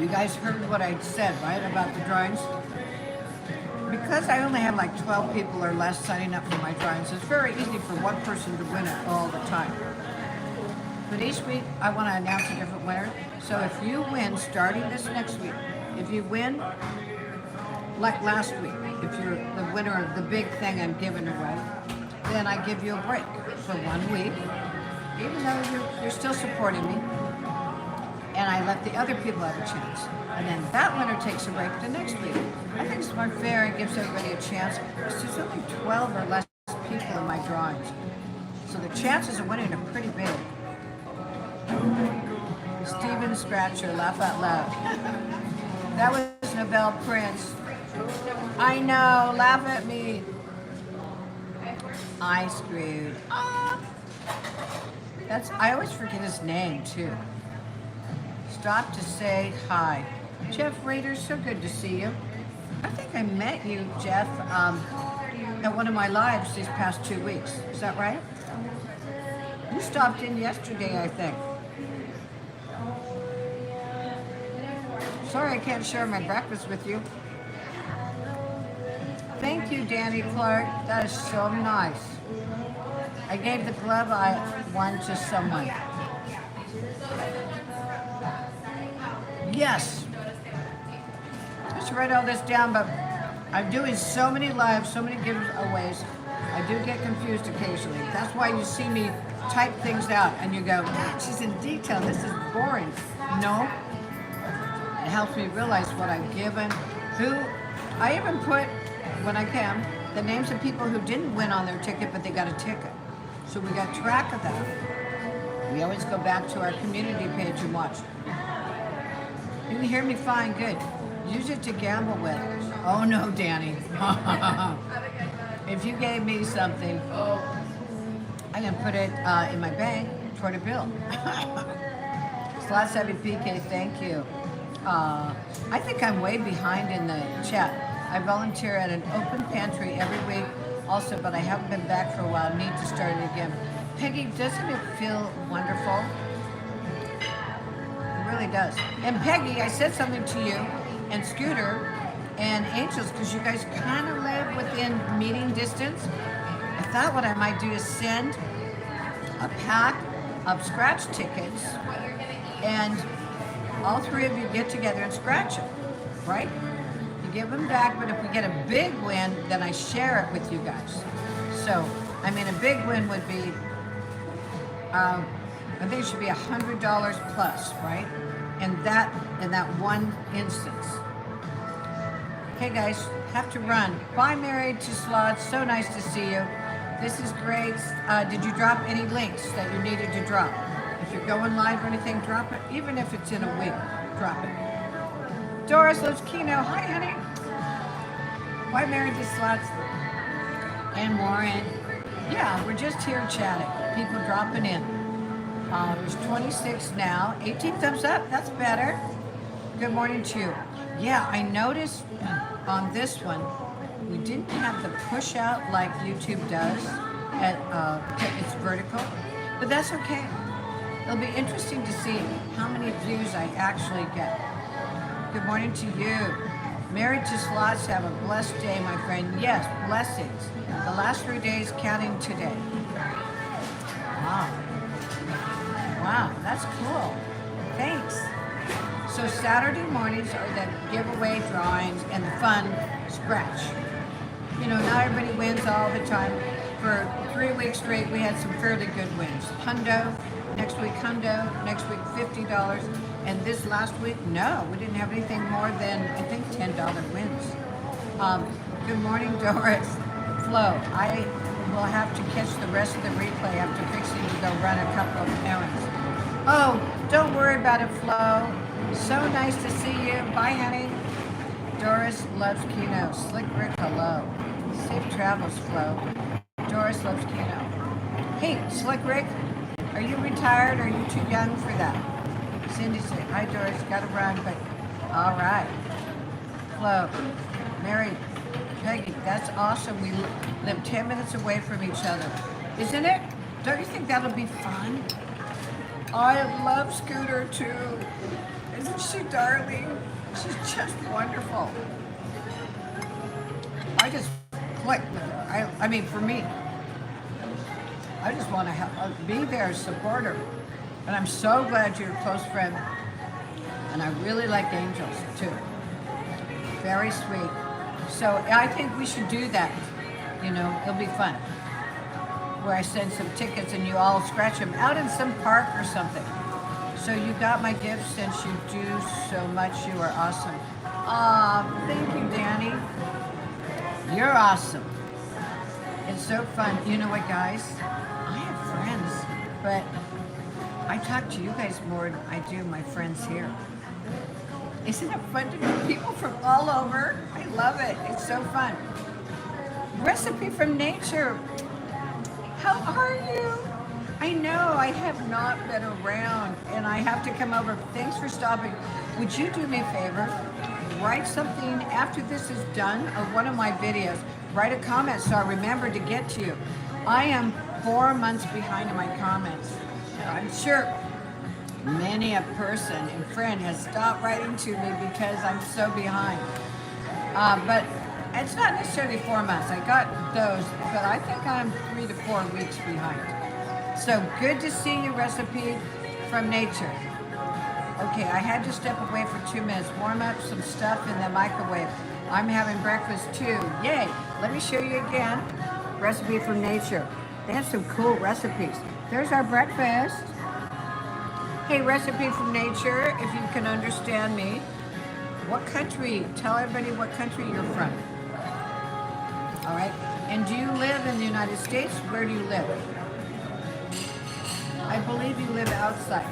You guys heard what I said, right, about the drawings? Because I only have like 12 people or less signing up for my drawings, it's very easy for one person to win it all the time. But each week, I want to announce a different winner. So if you win, starting this next week, if you win, like last week, if you're the winner of the big thing I'm giving away, then I give you a break for 1 week, even though you're still supporting me, and I let the other people have a chance. And then that winner takes a break the next week. I think it's more fair and gives everybody a chance, because there's only 12 or less people in my drawings. So the chances of winning are pretty big. Steven Scratcher, laugh out loud. That was Nobel Prince. I know, laugh at me. I screwed. Ah, I always forget his name too. Stop to say hi. Jeff Rader, so good to see you. I think I met you, Jeff, at one of my lives these past 2 weeks. Is that right? You stopped in yesterday, I think. Sorry I can't share my breakfast with you. Thank you, Danny Clark. That is so nice. I gave the glove I won to someone. Yes. Let's write all this down, but I'm doing so many lives, so many giveaways. I do get confused occasionally. That's why you see me type things out and you go, "God, she's in detail. This is boring." No. It helps me realize what I've given. I even put, when I can, the names of people who didn't win on their ticket, but they got a ticket. So we got track of that. We always go back to our community page and watch. You can hear me fine, good. Use it to gamble with. Oh no, Danny. If you gave me something, I'm gonna put it in my bank toward a bill. Slot Savvy PK, thank you. I think I'm way behind in the chat. I volunteer at an open pantry every week also, but I haven't been back for a while. Need to start it again. Peggy, doesn't it feel wonderful? It really does. And Peggy, I said something to you and Scooter and Angels because you guys kind of live within meeting distance. I thought what I might do is send a pack of scratch tickets and all three of you get together and scratch them, right? You give them back, but if we get a big win, then I share it with you guys. So, I mean, a big win would be, I think it should be $100 plus, right? And that in that one instance. Okay, guys, have to run. Bye, Married to Slots. So nice to see you. This is great. Did you drop any links that you needed to drop? If you're going live or anything, drop it. Even if it's in a week, drop it. Doris loves Keno. Hi, honey. Why Married to Slots? And Warren. Yeah, we're just here chatting. People dropping in. There's 26 now. 18 thumbs up. That's better. Good morning to you. Yeah, I noticed on this one, we didn't have the push out like YouTube does. It's vertical, but that's okay. It'll be interesting to see how many views I actually get. Good morning to you. Married to Slots, have a blessed day, my friend. Yes, blessings. The last 3 days counting today. Wow. Wow, that's cool. Thanks. So Saturday mornings are the giveaway drawings and the fun scratch. You know, not everybody wins all the time. For 3 weeks straight, we had some fairly good wins. Hundo, next week Hundo, next week $50. And this last week, no, we didn't have anything more than, I think, $10 wins. Good morning, Doris. Flo, I will have to catch the rest of the replay after fixing to go run a couple of errands. Oh, don't worry about it, Flo. So nice to see you. Bye, honey. Doris loves Keno. Slick Rick, hello. Safe travels, Flo. Doris loves Keno. Hey, Slick Rick, are you retired or are you too young for that? Cindy said, hi, Doris, gotta run, but all right. Flo, Mary, Peggy, that's awesome. We live 10 minutes away from each other. Isn't it? Don't you think that'll be fun? I love Scooter too. Isn't she darling? She's just wonderful. I just click with her. I mean, for me, I just want to be there, support her. And I'm so glad you're a close friend. And I really like Angels too. Very sweet. So I think we should do that. You know, it'll be fun. Where I send some tickets and you all scratch them out in some park or something. So you got my gift since you do so much. You are awesome. Thank you, Danny. You're awesome. It's so fun. You know what, guys? I have friends, but I talk to you guys more than I do my friends here. Isn't it fun to meet people from all over? I love it. It's so fun. Recipe from nature. How are you? I know I have not been around and I have to come over. Thanks for stopping. Would you do me a favor? Write something after this is done of one of my videos. Write a comment so I remember to get to you. I am 4 months behind in my comments. I'm sure many a person and friend has stopped writing to me because I'm so behind. But it's not necessarily 4 months. I got those, but I think I'm 3 to 4 weeks behind. So good to see you, recipe from nature. Okay, I had to step away for 2 minutes, warm up some stuff in the microwave. I'm having breakfast too. Yay! Let me show you again. Recipe from nature. They have some cool recipes. There's our breakfast. Hey, recipe from nature, if you can understand me. What country? Tell everybody what country you're from. All right. And do you live in the United States? Where do you live? I believe you live outside.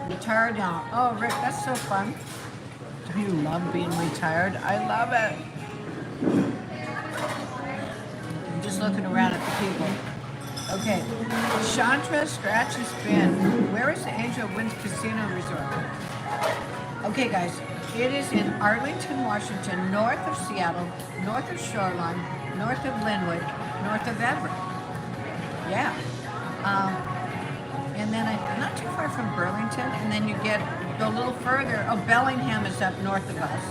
Retired now. Oh, Rick, that's so fun. Do you love being retired? I love it. I'm just looking around at the people. Okay. Chandra Scratch and Spin. Where is the Angel Winds Casino Resort? Okay, guys. It is in Arlington, Washington, north of Seattle, north of Shoreline, north of Linwood, north of Everett. Yeah. And then not too far from Burlington, and then you go a little further. Oh, Bellingham is up north of us.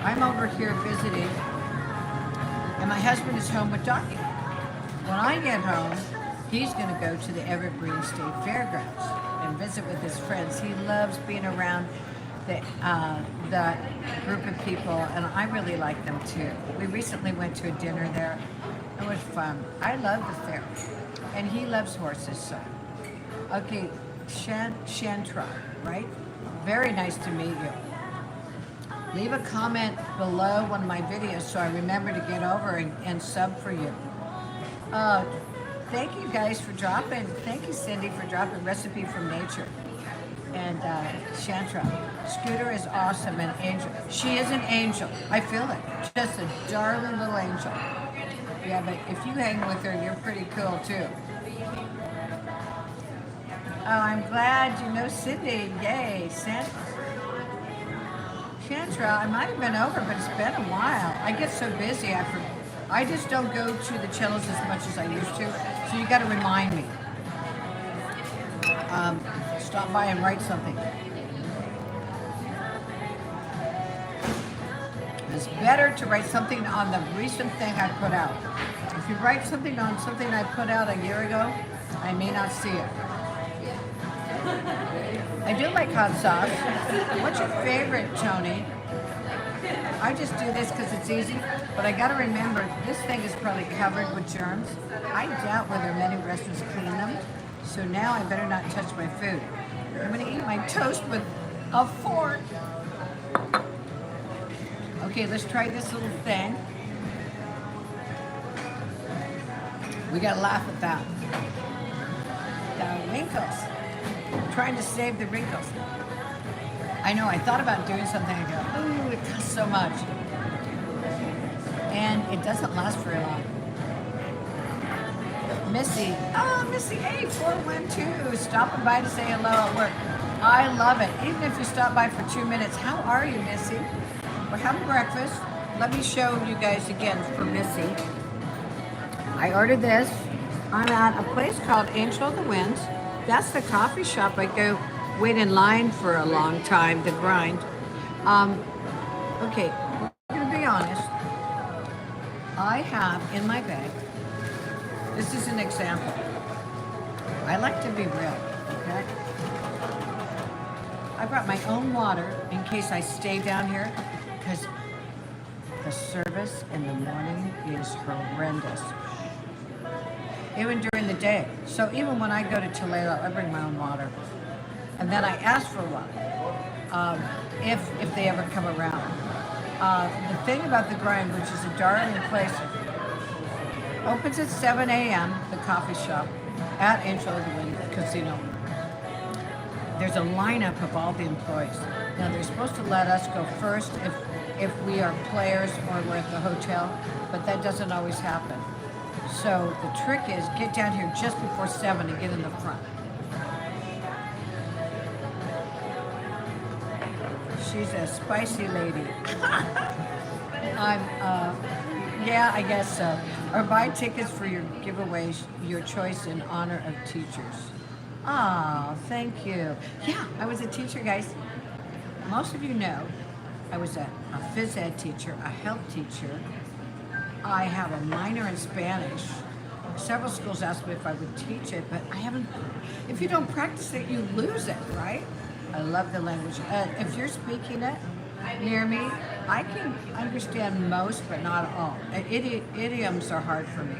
I'm over here visiting, and my husband is home with Dottie. When I get home, he's going to go to the Evergreen State Fairgrounds and visit with his friends. He loves being around the group of people, and I really like them too. We recently went to a dinner there. It was fun. I love the fair, and he loves horses, so. Okay, Shantra, right? Very nice to meet you. Leave a comment below one of my videos so I remember to get over and sub for you. Thank you guys for dropping. Thank you, Cindy, for dropping Recipe from Nature. And Shantra. Scooter is awesome, and Angel. She is an angel. I feel it. Just a darling little angel. Yeah, but if you hang with her, you're pretty cool too. Oh, I'm glad you know Cindy. Yay, Shantra, I might have been over, but it's been a while. I get so busy after. I just don't go to the cellos as much as I used to, so you got to remind me. Stop by and write something. It's better to write something on the recent thing I put out. If you write something on something I put out a year ago, I may not see it. I do like hot sauce. What's your favorite, Tony? I just do this because it's easy, but I got to remember this thing is probably covered with germs. I doubt whether many restaurants clean them, so now I better not touch my food. I'm going to eat my toast with a fork. Okay, let's try this little thing. We got to laugh at that. The wrinkles. I'm trying to save the wrinkles. I know, I thought about doing something. I go, ooh, it costs so much. And it doesn't last very long. Missy, Missy A412, stopping by to say hello at work. I love it. Even if you stop by for 2 minutes, how are you, Missy? We're having breakfast. Let me show you guys again for Missy. I ordered this. I'm at a place called Angel of the Winds. That's the coffee shop I go wait in line for a long time to grind. Okay, I'm gonna be honest. I have in my bag, this is an example. I like to be real, okay? I brought my own water in case I stay down here because the service in the morning is horrendous. Even during the day. So even when I go to Tulare, I bring my own water. And then I ask for water, if they ever come around. The thing about the grind, which is a darling place, opens at 7 a.m., the coffee shop, at Angel of the Wind Casino. There's a lineup of all the employees. Now, they're supposed to let us go first if we are players or we're at the hotel, but that doesn't always happen. So the trick is get down here just before 7 and get in the front. She's a spicy lady. Yeah, I guess so. Or buy tickets for your giveaways, your choice in honor of teachers. Oh, thank you. Yeah, I was a teacher, guys. Most of you know I was a phys ed teacher, a health teacher. I have a minor in Spanish. Several schools asked me if I would teach it, but I haven't. If you don't practice it, you lose it, right? I love the language. If you're speaking it near me, I can understand most, but not all. Idioms are hard for me.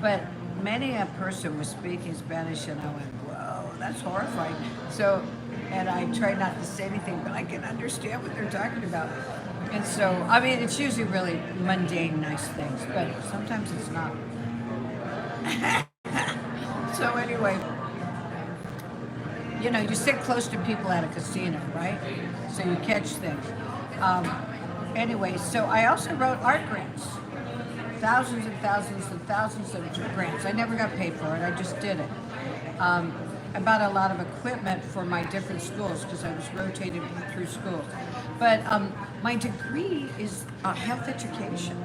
But many a person was speaking Spanish, and I went, whoa, that's horrifying. So, and I try not to say anything, but I can understand what they're talking about. And so, I mean, it's usually really mundane, nice things, but sometimes it's not. So anyway, you know, you sit close to people at a casino, right? So you catch things. Anyway, so I also wrote art grants. Thousands and thousands and thousands of grants. I never got paid for it, I just did it. I bought a lot of equipment for my different schools because I was rotated through schools. But my degree is health education,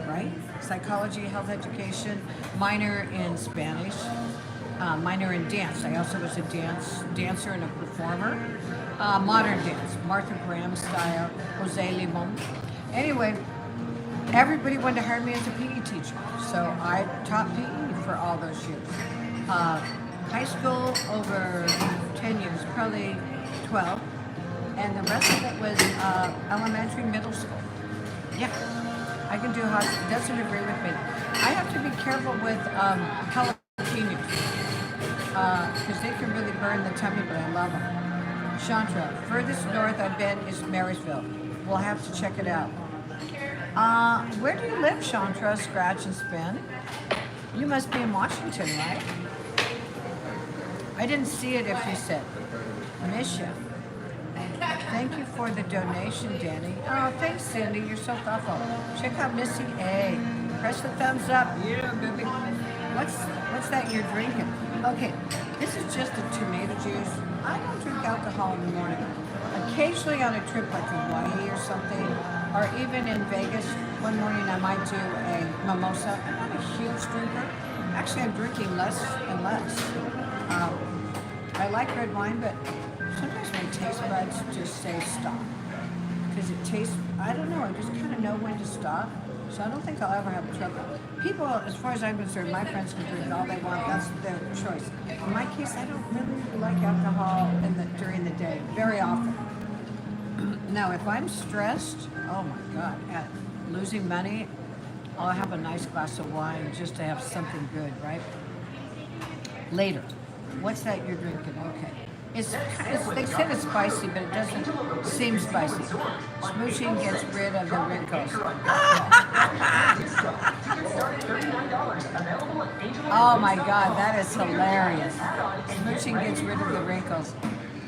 right? Psychology, health education, minor in Spanish, minor in dance. I also was a dancer and a performer. Modern dance, Martha Graham style, Jose Limon. Anyway, everybody wanted to hire me as a PE teacher, so I taught PE for all those years. High school over 10 years, probably 12, and the rest of it was elementary, middle school. Yeah, I can do hospital. Doesn't agree with me. I have to be careful with jalapenos because they can really burn the tummy, but I love them. Chantra, furthest north I've been is Marysville. We'll have to check it out. Where do you live, Chantra? Scratch and spin. You must be in Washington, right? I didn't see it if you said. Miss you. Thank you for the donation, Danny. Oh, thanks, Cindy. You're so thoughtful. Check out Missy A. Press the thumbs up. Yeah, baby. What's that you're drinking? Okay, this is just a tomato juice. I don't drink alcohol in the morning. Occasionally on a trip like Hawaii or something, or even in Vegas, one morning I might do a mimosa. I'm not a huge drinker. Actually, I'm drinking less and less. I like red wine, but sometimes my taste buds just say stop. Because it tastes, I don't know, I just kind of know when to stop. So I don't think I'll ever have trouble. People, as far as I'm concerned, my friends can drink all they want. That's their choice. In my case, I don't really like alcohol during the day, very often. Now, if I'm stressed, oh my God, at losing money, I'll have a nice glass of wine just to have something good, right? Later. What's that you're drinking? Okay. It's they said it's spicy, but it doesn't seem spicy. Smooching gets rid of the wrinkles. Oh my God, that is hilarious. Smooching gets rid of the wrinkles.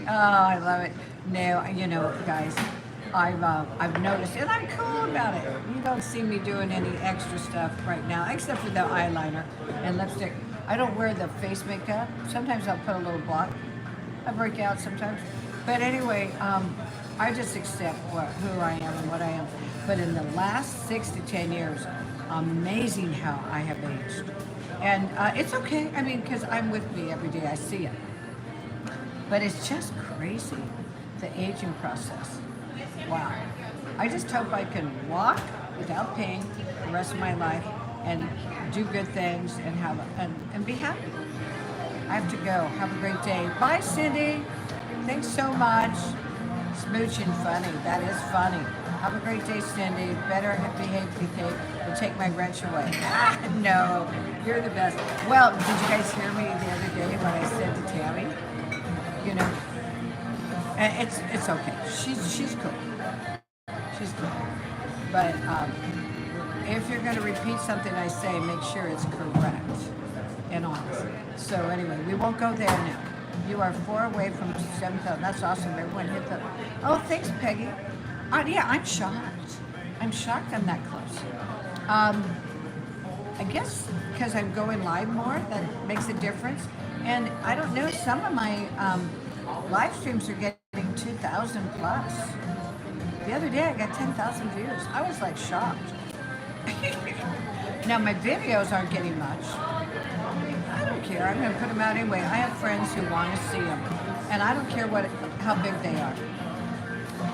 Oh, I love it. No, you know, guys, I've noticed, and I'm cool about it. You don't see me doing any extra stuff right now, except for the eyeliner and lipstick. I don't wear the face makeup. Sometimes I'll put a little block. I break out sometimes. But anyway, I just accept who I am and what I am. But in the last 6 to 10 years, amazing how I have aged. And it's okay, I mean, because I'm with me every day, I see it. But it's just crazy, the aging process. Wow. I just hope I can walk without pain the rest of my life and do good things and and be happy. I have to go. Have a great day. Bye, Cindy. Thanks so much. Smooching funny. That is funny. Have a great day, Cindy. Better behave, or take my wrench away. No, you're the best. Well, did you guys hear me the other day when I said to Tammy? You know, it's okay. She's cool. She's cool. But if you're going to repeat something I say, make sure it's correct and honest. So anyway, we won't go there now. You are 4 away from 7,000. That's awesome. Everyone hit the... Oh, thanks, Peggy. Yeah, I'm shocked. I'm shocked I'm that close. I guess because I'm going live more, that makes a difference. And I don't know, some of my live streams are getting 2,000 plus. The other day I got 10,000 views. I was like shocked. Now my videos aren't getting much. I don't care. I'm going to put them out anyway. I have friends who want to see them, and I don't care how big they are.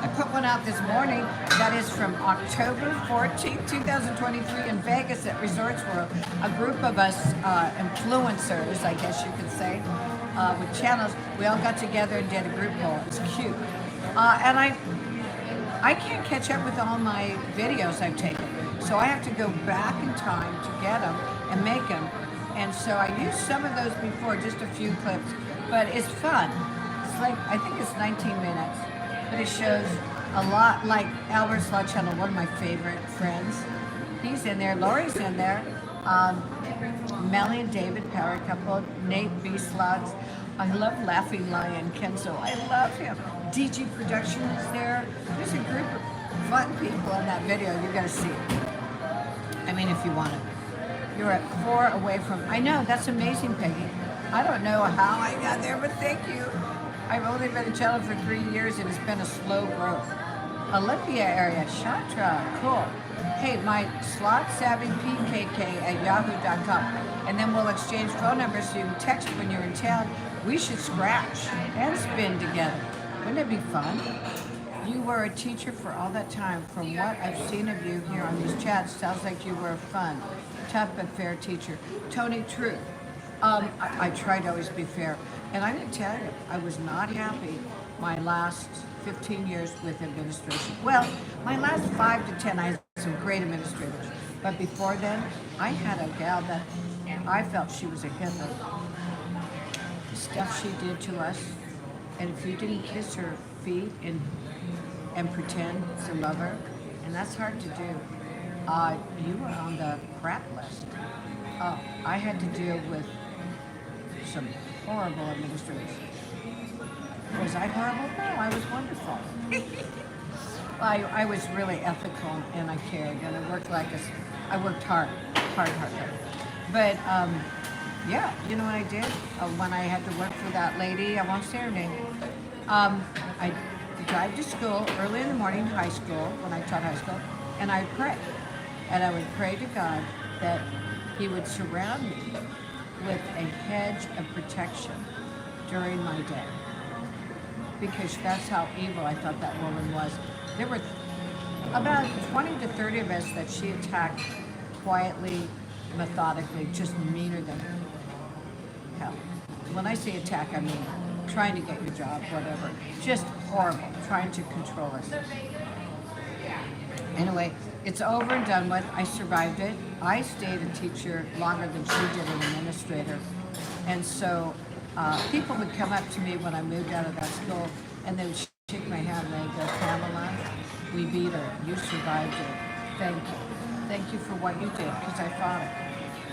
I put one out this morning that is from October 14th, 2023 in Vegas at Resorts World. A group of us influencers, I guess you could say, with channels, we all got together and did a group poll. It's cute. And I can't catch up with all my videos I've taken. So I have to go back in time to get them and make them. And so I used some of those before, just a few clips, but it's fun. It's like, I think it's 19 minutes, but it shows a lot, like Albert's Law Channel, one of my favorite friends. He's in there, Lori's in there, Melly and David, Power Couple, Nate B. Slots. I love Laughing Lion, Kenzo, I love him. DG Production is there. There's a group of fun people in that video, you gotta see it. I mean, if you want it. You're at 4 away from, I know, that's amazing, Peggy. I don't know how I got there, but thank you. I've only been a channel for 3 years and it's been a slow growth. Olympia area, Shatra, cool. Hey, my slot savvy PKK at yahoo.com. And then we'll exchange phone numbers so you can text when you're in town. We should scratch and spin together. Wouldn't it be fun? You were a teacher for all that time. From what I've seen of you here on these chats, sounds like you were a fun, tough but fair teacher. Tony, true. I try to always be fair. And I'm going to tell you, I was not happy my last 15 years with administration. Well, my last 5 to 10, I had some great administrators. But before then, I had a gal that I felt she was a Hitler. The stuff she did to us, and if you didn't kiss her feet and pretend to love her, and that's hard to do, you were on the crap list. I had to deal with some horrible administrators. Was I horrible? No, I was wonderful. I was really ethical and I cared and I worked I worked hard. But yeah, you know what I did? When I had to work for that lady, I won't say her name, I drive to school early in the morning, high school, when I taught high school, and I'd pray. And I would pray to God that He would surround me with a hedge of protection during my day. Because that's how evil I thought that woman was. There were about 20 to 30 of us that she attacked quietly, methodically, just meaner than hell. When I say attack, I mean trying to get your job, whatever. Just horrible, trying to control us. Anyway, it's over and done with. I survived it. I stayed a teacher longer than she did, an administrator. And so people would come up to me when I moved out of that school and they would shake my hand and they'd go, Pamela, we beat her. You survived it. Thank you. Thank you for what you did, because I fought it.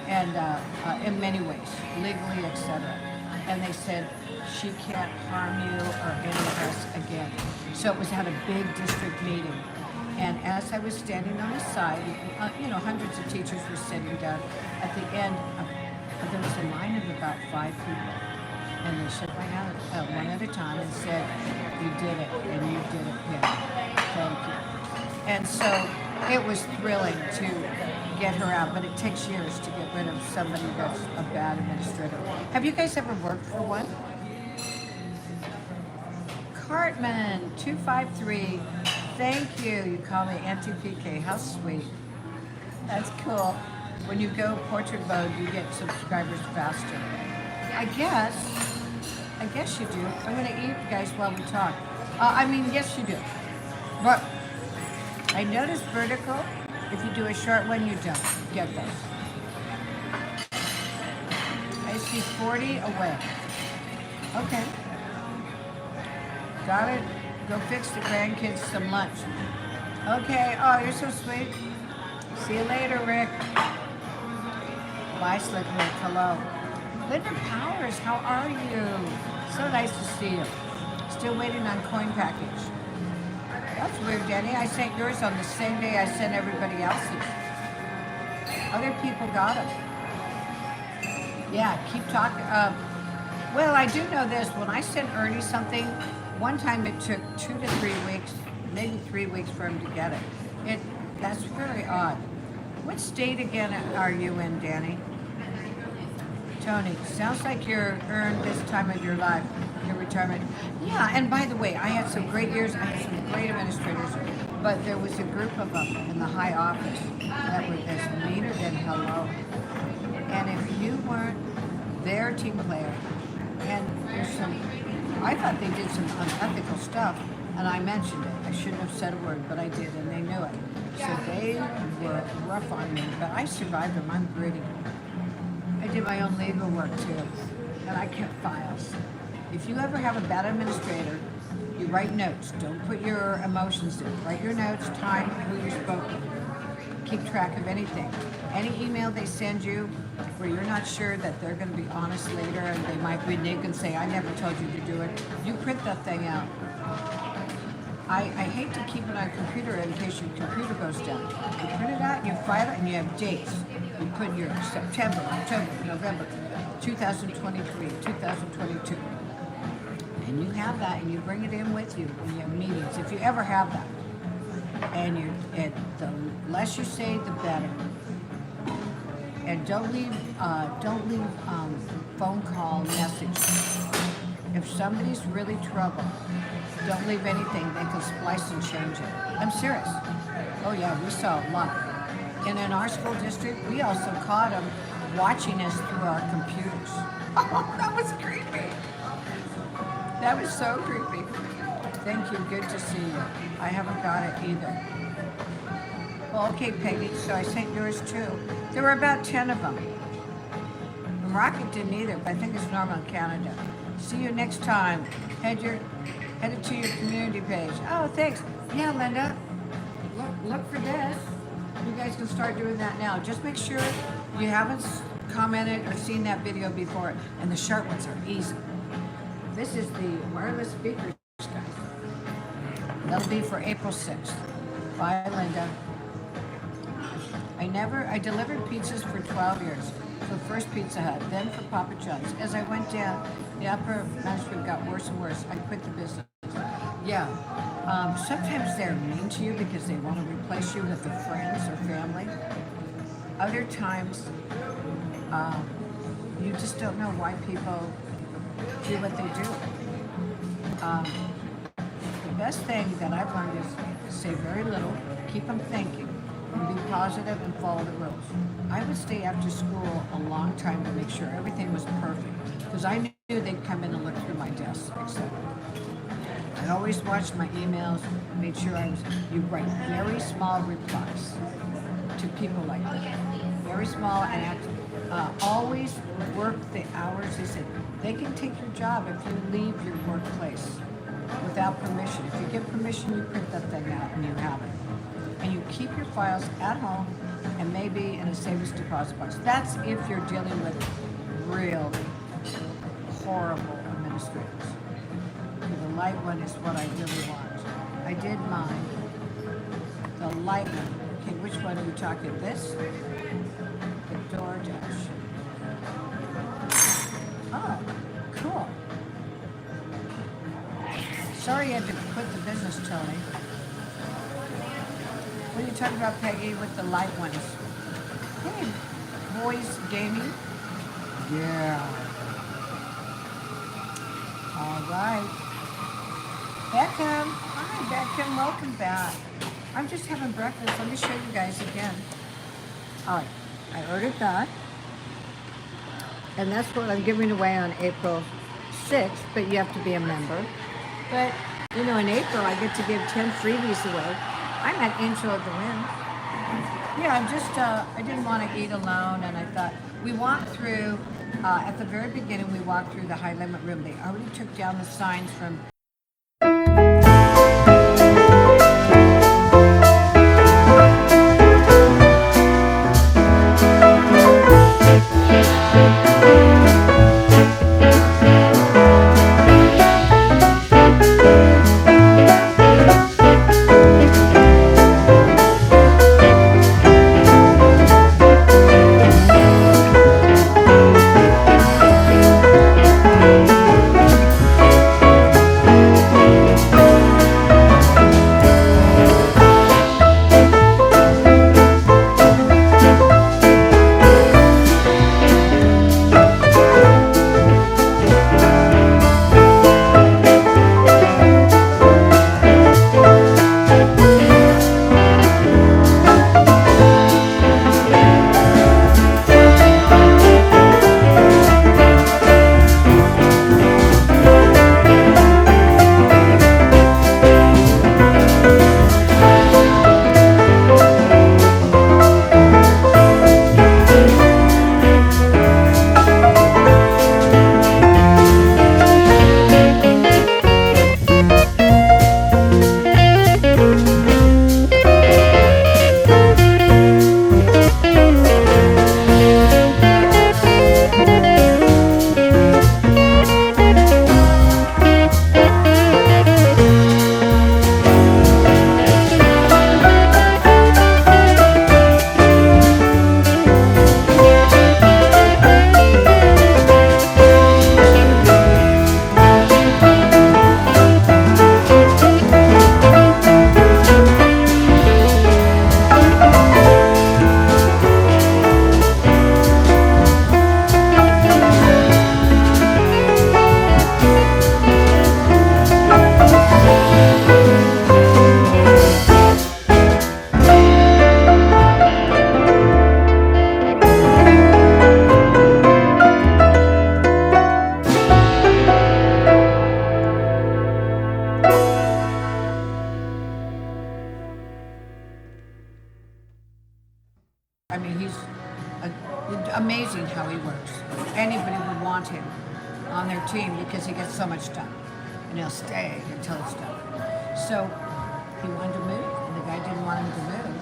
And in many ways, legally, etc. And they said, she can't harm you or any of us again. So it was at a big district meeting. And as I was standing on the side, hundreds of teachers were sitting down. At the end, there was a line of about 5 people. And they shook my hand one at a time and said, you did it, and you did it, yeah, thank you. And so it was thrilling to get her out, but it takes years to get rid of somebody that's a bad administrator. Have you guys ever worked for one? Cartman, 253, thank you. You call me Auntie PK, how sweet. That's cool. When you go portrait mode, you get subscribers faster. I guess you do. I'm gonna eat, guys, while we talk. Yes, you do. But I noticed vertical, if you do a short one, you don't get those. I see 40 away. Okay. Got it. Go fix the grandkids some lunch. Okay. Oh, you're so sweet. See you later, Rick. Bye, Slick Rick. Hello. Linda Powers, how are you? So nice to see you. Still waiting on coin package. That's weird, Jenny. I sent yours on the same day I sent everybody else's. Other people got them. Yeah, keep talking. Well, I do know this. When I sent Ernie something, one time it took 2 to 3 weeks, maybe 3 weeks for him to get it. That's very odd. What state again are you in, Danny? Tony, sounds like you're earned this time of your life, your retirement. Yeah, and by the way, I had some great years. I had some great administrators, but there was a group of them in the high office that were as meaner than hello. And if you weren't their team player, and I thought they did some unethical stuff, and I mentioned it. I shouldn't have said a word, but I did, and they knew it. So they were rough on me, but I survived them. I'm gritty. I did my own legal work too, and I kept files. If you ever have a bad administrator, you write notes. Don't put your emotions in. Write your notes, time, who you spoke with. Keep track of anything. Any email they send you where you're not sure that they're going to be honest later and they might renege and say, I never told you to do it, you print that thing out. I hate to keep it on a computer in case your computer goes down. You print it out, you file it, and you have dates. You put your September, October, November, 2023, 2022. And you have that, and you bring it in with you when you have meetings, if you ever have that. And the less you say, the better. And don't leave phone call messages. If somebody's really trouble, don't leave anything. They can splice and change it. I'm serious. Oh yeah, we saw a lot. And in our school district, we also caught them watching us through our computers. Oh, that was creepy. That was so creepy. Thank you. Good to see you. I haven't got it either. Well, okay, Peggy. So I sent yours too. There were about 10 of them. Rocket didn't either, but I think it's normal in Canada. See you next time. Head it to your community page. Oh, thanks. Yeah, Linda. Look for this. You guys can start doing that now. Just make sure you haven't commented or seen that video before, and the short ones are easy. This is the wireless speakers, guys. That'll be for April 6th. Bye, Linda. I delivered pizzas for 12 years. So first Pizza Hut, then for Papa John's. As I went down, the upper management got worse and worse. I quit the business. Yeah. Sometimes they're mean to you because they want to replace you with a friends or family. Other times, you just don't know why people do what they do. The best thing that I've learned is say very little, keep them thinking, and be positive and follow the rules. I would stay after school a long time to make sure everything was perfect because I knew they'd come in and look through my desk, etc. I always watched my emails, made sure you write very small replies to people like that. Very small and always work the hours. They said they can take your job if you leave your workplace without permission. If you get permission, you print that thing out and you have it. And you keep your files at home and maybe in a savings deposit box. That's if you're dealing with really horrible administrators. The light one is what I really want. I did mine. The light one. Okay, which one are we talking? This? The DoorDash. Oh, cool. Sorry you had to quit the business, Tony. What are you talking about, Peggy, with the light ones? Hey, boys gaming? Yeah. All right. Beckham. Hi, Beckham. Welcome back. I'm just having breakfast. Let me show you guys again. All right. I ordered that. And that's what I'm giving away on April 6th, but you have to be a member. But, you know, in April, I get to give 10 freebies away. I'm at Angel of the Wind. Yeah, I didn't want to eat alone, and I thought, we walked through, at the very beginning, we walked through the high limit room. They already took down the signs from on their team because he gets so much done, and he'll stay until it's done. So he wanted to move, and the guy didn't want him to move.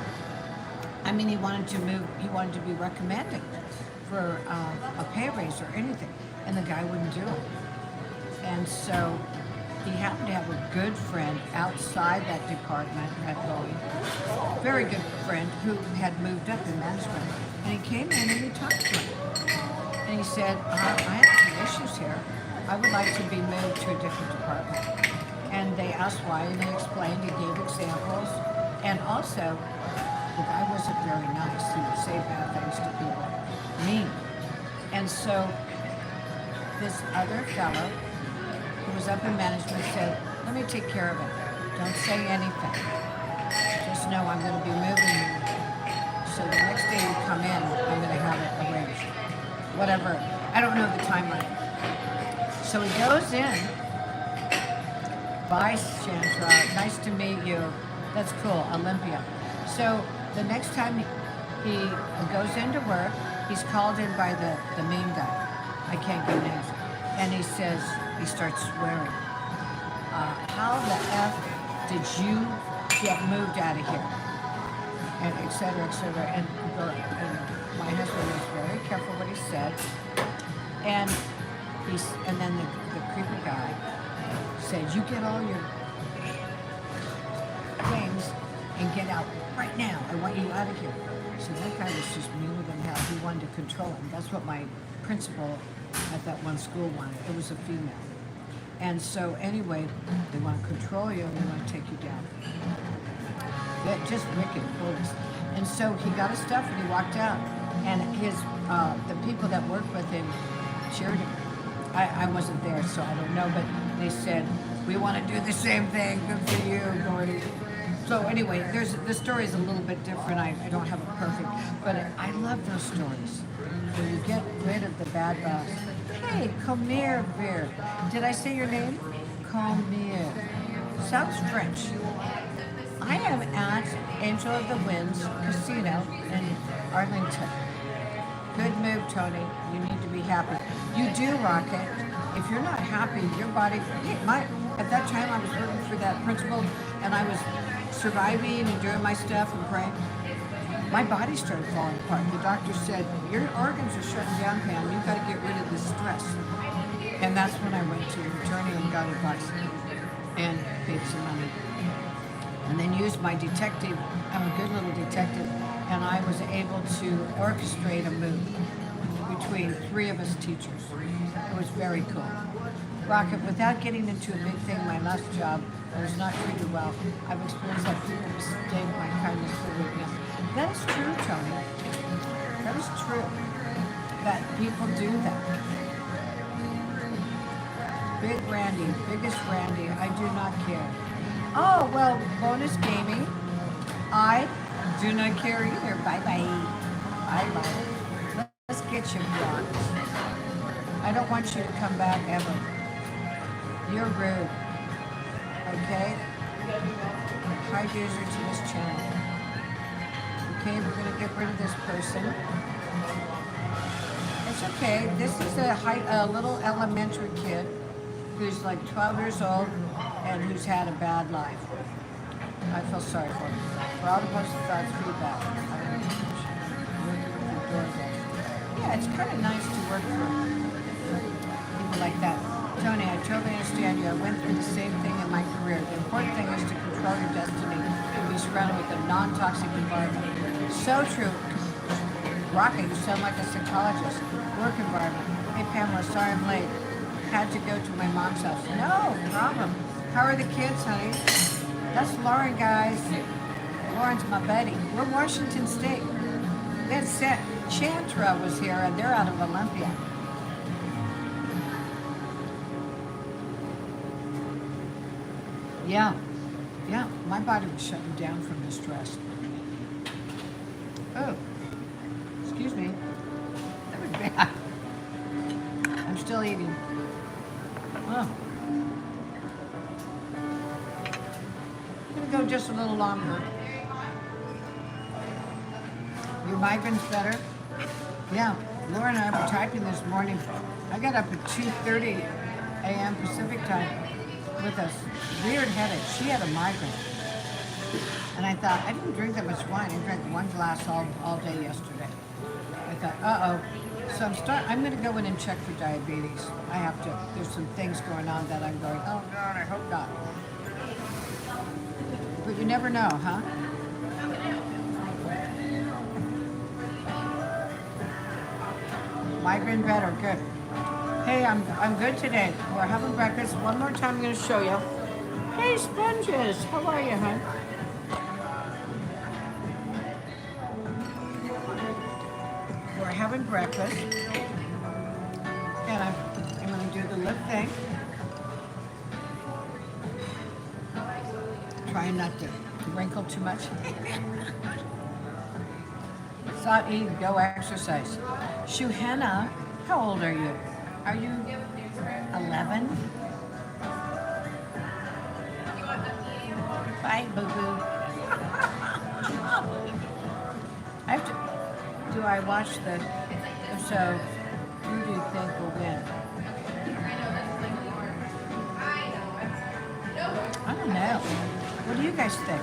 I mean, he wanted to move. He wanted to be recommended for a pay raise or anything, and the guy wouldn't do it. And so he happened to have a good friend outside that department at Boeing, very good friend who had moved up in management. And he came in and he talked to him. And he said, I have some issues here. I would like to be moved to a different department. And they asked why, and he explained, he gave examples. And also, the guy wasn't very nice. He would say bad things to people, mean. And so this other fellow who was up in management said, let me take care of it. Don't say anything. Just know I'm going to be moving you. So the next day you come in, I'm going to have it arranged. Whatever. I don't know the timeline. So he goes in. Bye, Chandra. Nice to meet you. That's cool. Olympia. So the next time he goes into work, he's called in by the mean guy. I can't give names. And he says, he starts swearing. How the F did you get moved out of here? And et cetera, et cetera. And my husband was very careful what he said. And then the creepy guy said, you get all your things and get out right now. I want you out of here. So that guy was just meaner than hell. He wanted to control him. That's what my principal at that one school wanted. It was a female. And so anyway, they want to control you and they want to take you down. That just wicked fools. And so he got his stuff and he walked out. And his the people that worked with him cheered him. I wasn't there, so I don't know, but they said, we want to do the same thing. Good for you, Gordy. So anyway, the story is a little bit different. I don't have it perfect, but I love those stories. When you get rid of the bad boss. Hey, come here, Bear. Did I say your name? Come here. Sounds French. I am at Angel of the Winds Casino in Arlington. Good move, Tony. You need to be happy. You do, Rocket. If you're not happy, your body... At that time, I was working for that principal, and I was surviving and doing my stuff and praying. My body started falling apart. The doctor said, your organs are shutting down, Pam. You've got to get rid of this stress. And that's when I went to an attorney and got advice and paid some money. And then used my detective. I'm a good little detective. And I was able to orchestrate a move between 3 of us teachers. It was very cool. Rocket, without getting into a big thing, my last job, I was not treated well. I've experienced that people mistake my kindness for weakness. That is true, Tony. That is true. That people do that. Big Randy, biggest Randy, I do not care. Oh, well, bonus gaming. I do not care either. Bye-bye. Bye-bye. Let's get you blocked. I don't want you to come back ever. You're rude. Okay? Hi, user to this channel. Okay, we're going to get rid of this person. It's okay. This is a little elementary kid who's like 12 years old and who's had a bad life. I feel sorry for him. For all the positive thoughts, feedback. Yeah, it's kind of nice to work for people like that. Tony, I totally understand you. I went through the same thing in my career. The important thing is to control your destiny and be surrounded with a non-toxic environment. So true. Rocket, you sound like a psychologist. Work environment. Hey, Pamela, sorry I'm late. Had to go to my mom's house. No problem. How are the kids, honey? That's Lauren, guys. Lauren's my buddy. We're Washington State. That's it. Chantra was here, and they're out of Olympia. Yeah, my body was shutting down from the stress. Oh, excuse me. That was bad. I'm still eating. Oh. I'm gonna go just a little longer. Your migraines better? Yeah, Laura and I were typing this morning. I got up at 2:30 a.m. Pacific time with a weird headache. She had a migraine. And I thought, I didn't drink that much wine. I drank one glass all day yesterday. I thought, uh-oh. So I'm going to go in and check for diabetes. I have to. There's some things going on that I'm going, oh God, I hope not. But you never know, huh? Migraine better, good. Hey, I'm good today. We're having breakfast. One more time I'm going to show you. Hey, Sponges, how are you, hon? We're having breakfast. And I'm going to do the lip thing. Trying not to wrinkle too much. Stop eating, go exercise. Shuhana, how old are you? Are you 11? Bye, boo-boo. I have to, do I watch the, if so, who do you think will win? I don't know. What do you guys think?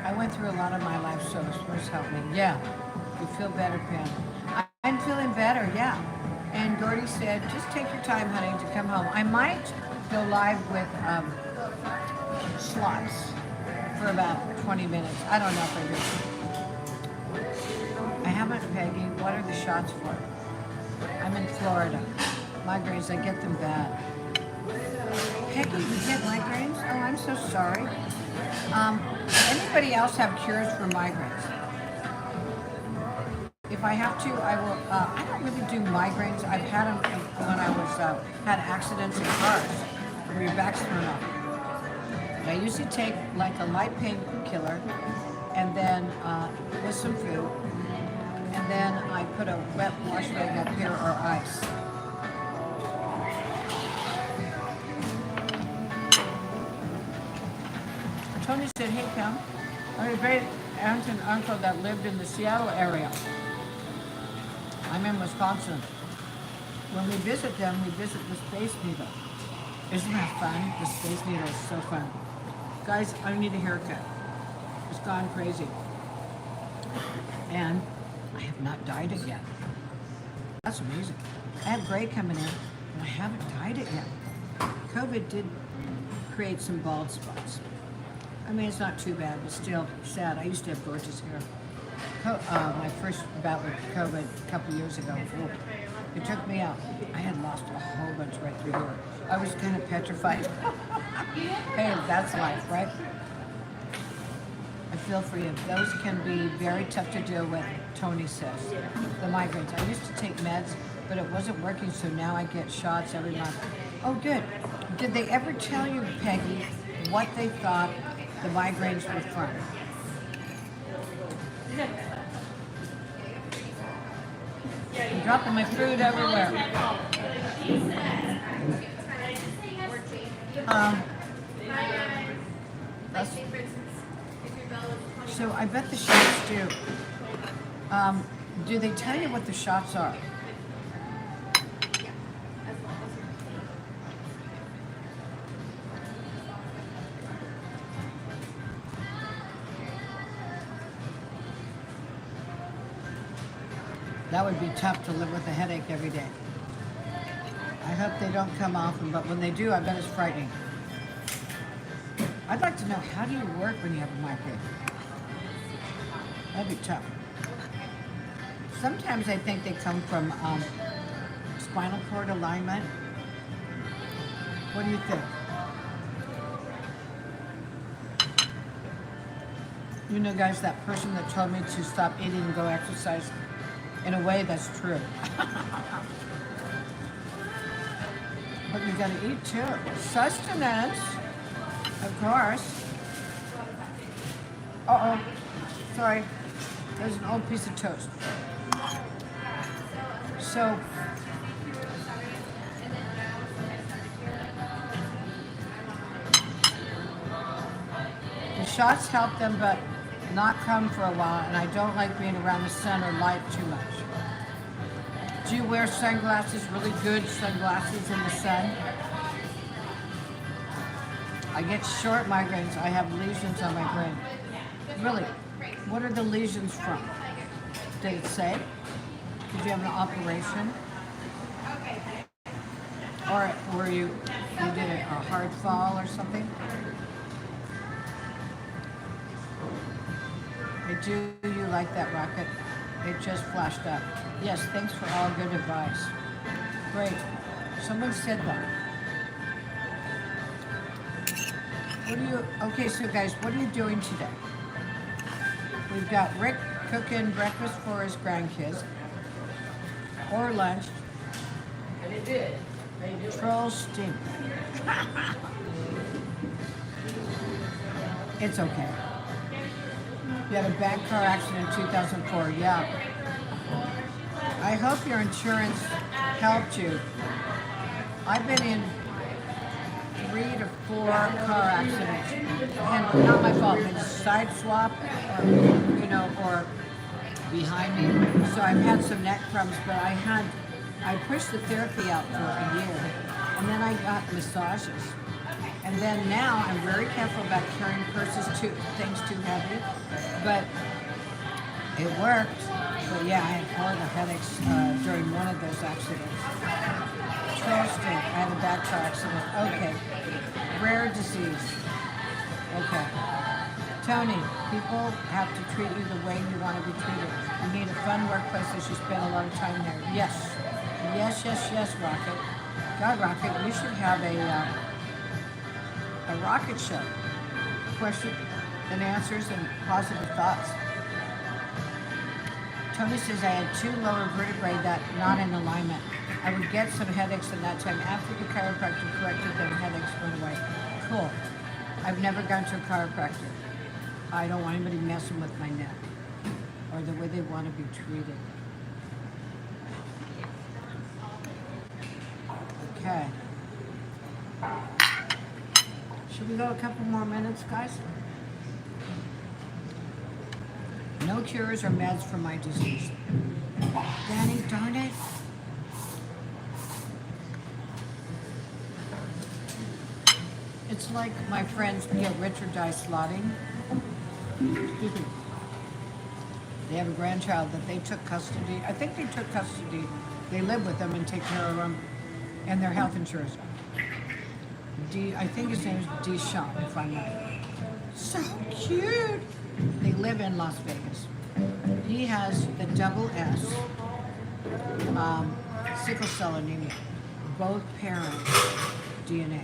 I went through a lot of my life, so it's supposed to help me. Yeah. You feel better, Pam. I'm feeling better, yeah. And Gordy said, just take your time, honey, to come home. I might go live with slots for about 20 minutes. I don't know if I do. I haven't, Peggy. What are the shots for? I'm in Florida. Migraines, I get them bad. Peggy, you get migraines? Oh, I'm so sorry. Anybody else have cures for migraines? If I have to, I will. I don't really do migraines. I've had them when I was had accidents in cars where your back's thrown off. I usually take like a light painkiller, and then with some food, and then I put a wet wash rag up here or ice. Tony said, "Hey, Pam, I had a great aunt and uncle that lived in the Seattle area. I'm in Wisconsin. When we visit them, we visit the Space Needle. Isn't that fun? The Space Needle is so fun. Guys, I need a haircut. It's gone crazy. And I have not dyed it yet. That's amazing. I have gray coming in, and I haven't dyed it yet. COVID did create some bald spots. I mean, it's not too bad, but still sad. I used to have gorgeous hair. My first bout with COVID a couple years ago, it took me out. I had lost a whole bunch right through here. I was kind of petrified. Hey, that's life, right? I feel for you. Those can be very tough to deal with, Tony says. The migraines. I used to take meds, but it wasn't working, so now I get shots every month. Oh, good. Did they ever tell you, Peggy, what they thought the migraines were from? I'm dropping my food everywhere. So I bet the shots do. Do they tell you what the shots are? That would be tough to live with a headache every day. I hope they don't come often, but when they do, I bet it's frightening. I'd like to know, how do you work when you have a migraine? That'd be tough. Sometimes I think they come from spinal cord alignment. What do you think? You know, guys, that person that told me to stop eating and go exercise, in a way, that's true. But you gotta eat too. Sustenance, of course. Uh-oh, sorry. There's an old piece of toast. So, the shots help them, but not come for a while, and I don't like being around the sun or light too much. Do you wear sunglasses, really good sunglasses in the sun? I get short migraines. I have lesions on my brain. Really? What are the lesions from? Did it say? Did you have an operation? Or were you did a hard fall or something? I do you like that rocket? It just flashed up. Yes, thanks for all good advice. Great. Someone said that. What are you, okay, so guys, what are you doing today? We've got Rick cooking breakfast for his grandkids, or lunch. And it did. Troll stink. It's okay. You had a bad car accident in 2004, yeah. I hope your insurance helped you. I've been in 3 to 4 car accidents, and not my fault. It's side swap, or, you know, or behind me. So I've had some neck crumbs, but I pushed the therapy out for a year, and then I got massages. And then now I'm very careful about carrying things too heavy, but it worked. But yeah, I had horrible headaches during one of those accidents. Trusting, I had a back car accident. Okay. Rare disease. Okay. Tony, people have to treat you the way you want to be treated. You need a fun workplace that you spend a lot of time there. Yes. Yes, yes, yes, Rocket. God, Rocket, you should have a rocket show. Question and answers and positive thoughts. Tony says I had 2 lower vertebrae that not in alignment. I would get some headaches in that time. After the chiropractor corrected them, headaches went away. Cool. I've never gone to a chiropractor. I don't want anybody messing with my neck or the way they want to be treated. Okay. Should we go a couple more minutes, guys? No cures or meds for my disease. Danny, darn it. It's like my friends get rich or die slotting. Excuse me. They have a grandchild that they took custody. I think they took custody. They live with them and take care of them and their health insurance. I think his name is Deshaun, if I'm right. So cute. They live in Las Vegas. He has the double S, sickle cell anemia. Both parents DNA.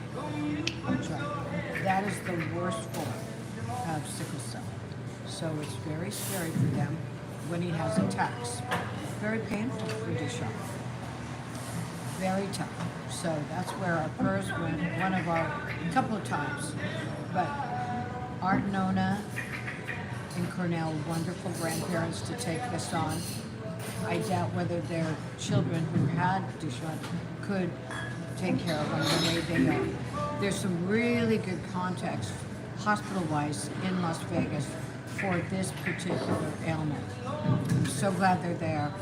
That's right. That is the worst form of sickle cell. So it's very scary for them when he has attacks. Very painful for Deshaun. Very tough. So that's where our prayers went a couple of times. But Art and Nona and Cornell, wonderful grandparents to take this on. I doubt whether their children who had Deshaun could take care of them the way they are. There's some really good contacts, hospital-wise, in Las Vegas for this particular ailment. I'm so glad they're there.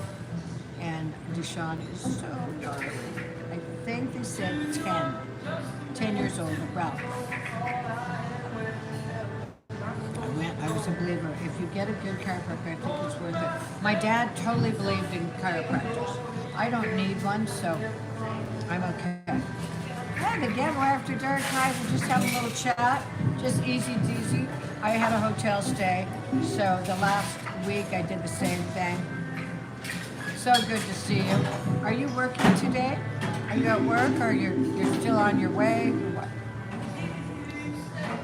And Deshaun is so young. I think they said 10 years old, about. I was a believer. If you get a good chiropractor, I think it's worth it. My dad totally believed in chiropractors. I don't need one, so I'm okay. Hey, the Gambler After Dark guys, we're just having a little chat, just easy deasy. I had a hotel stay, so the last week I did the same thing. So good to see you. Are you working today? Are you at work, or you're still on your way? Or what?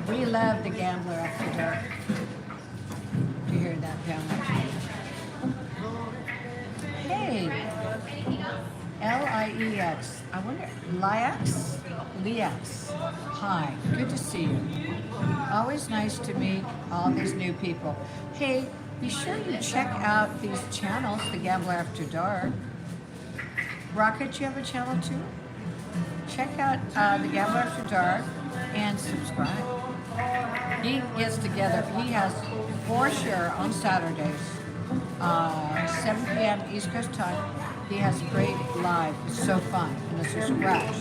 We love the Gambler After Dark. Did you hear that, Pamela? Hey, L-I-E-X. I wonder, Liax? Liax. Hi, good to see you. Always nice to meet all these new people. Hey, be sure you check out these channels, the Gambler After Dark. Rocket, you have a channel too? Check out the Gambler After Dark and subscribe. He gets together. He has For Sure on Saturdays, 7 p.m. East Coast time. He has great live. It's so fun. And it's a scratch.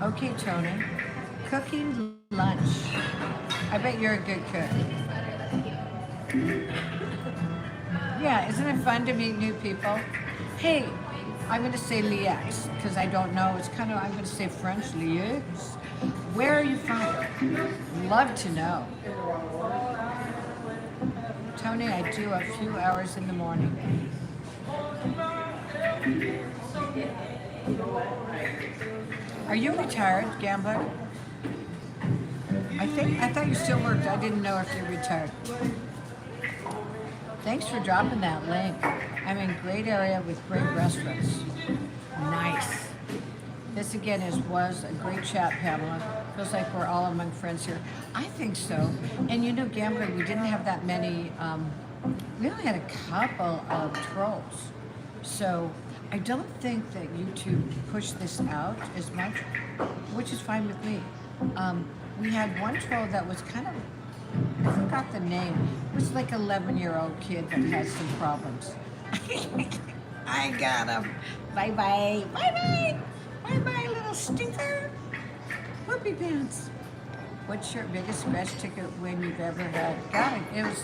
Okay, Tony. Cooking lunch. I bet you're a good cook. Yeah, isn't it fun to meet new people? Hey, I'm going to say Liex because I don't know. It's kind of, I'm going to say French, Liex. Where are you from? Love to know. Tony, I do a few hours in the morning. Are you retired, gambler? I thought you still worked. I didn't know if you're retired. Thanks for dropping that link. I'm in a great area with great restaurants. Nice. This again was a great chat, Pamela. Feels like we're all among friends here. I think so. And you know, gambler, we didn't have that many. We only had a couple of trolls. So I don't think that YouTube pushed this out as much, which is fine with me. We had one troll that was kind of, I forgot the name. It was like an 11-year-old kid that had some problems. I got him. Bye-bye. Bye-bye. Bye-bye, little stinker. Whoopee pants. What's your biggest scratch ticket win you've ever had? God, it was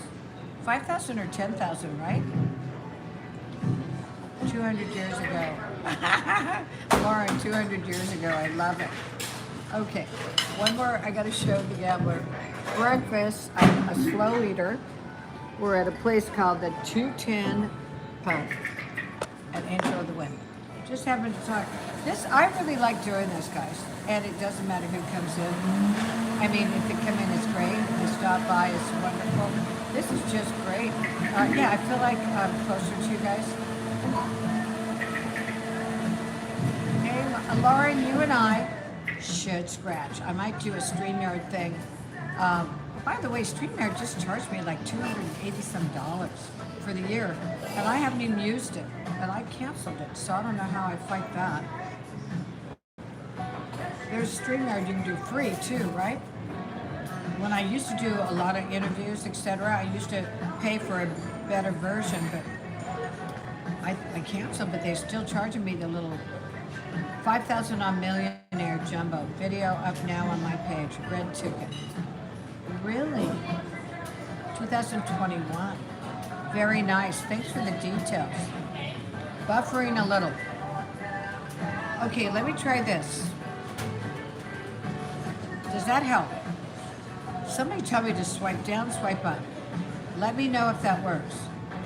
5,000 or 10,000, right? 200 years ago. Lauren, 200 years ago. I love it. Okay, one more. I got to show the gambler. Breakfast. I'm a slow eater. We're at a place called the 210 Pub at Angel of the Wind. Just happened to talk. I really like doing this, guys. And it doesn't matter who comes in. I mean, if they come in, it's great. If they stop by, it's wonderful. This is just great. Yeah, I feel like I'm closer to you guys. Hey, Lauren, you and I should scratch. I might do a StreamYard thing. By the way, StreamYard just charged me like $280-some for the year, and I haven't even used it, and I canceled it, so I don't know how I fight that. There's StreamYard you can do free too, right? When I used to do a lot of interviews, etc., I used to pay for a better version, but I canceled, but they're still charging me the little 5,000 on Millionaire Jumbo. Video up now on my page. Red ticket. Really? 2021. Very nice. Thanks for the details. Buffering a little. Okay, let me try this. Does that help? Somebody told me to swipe down, swipe up. Let me know if that works.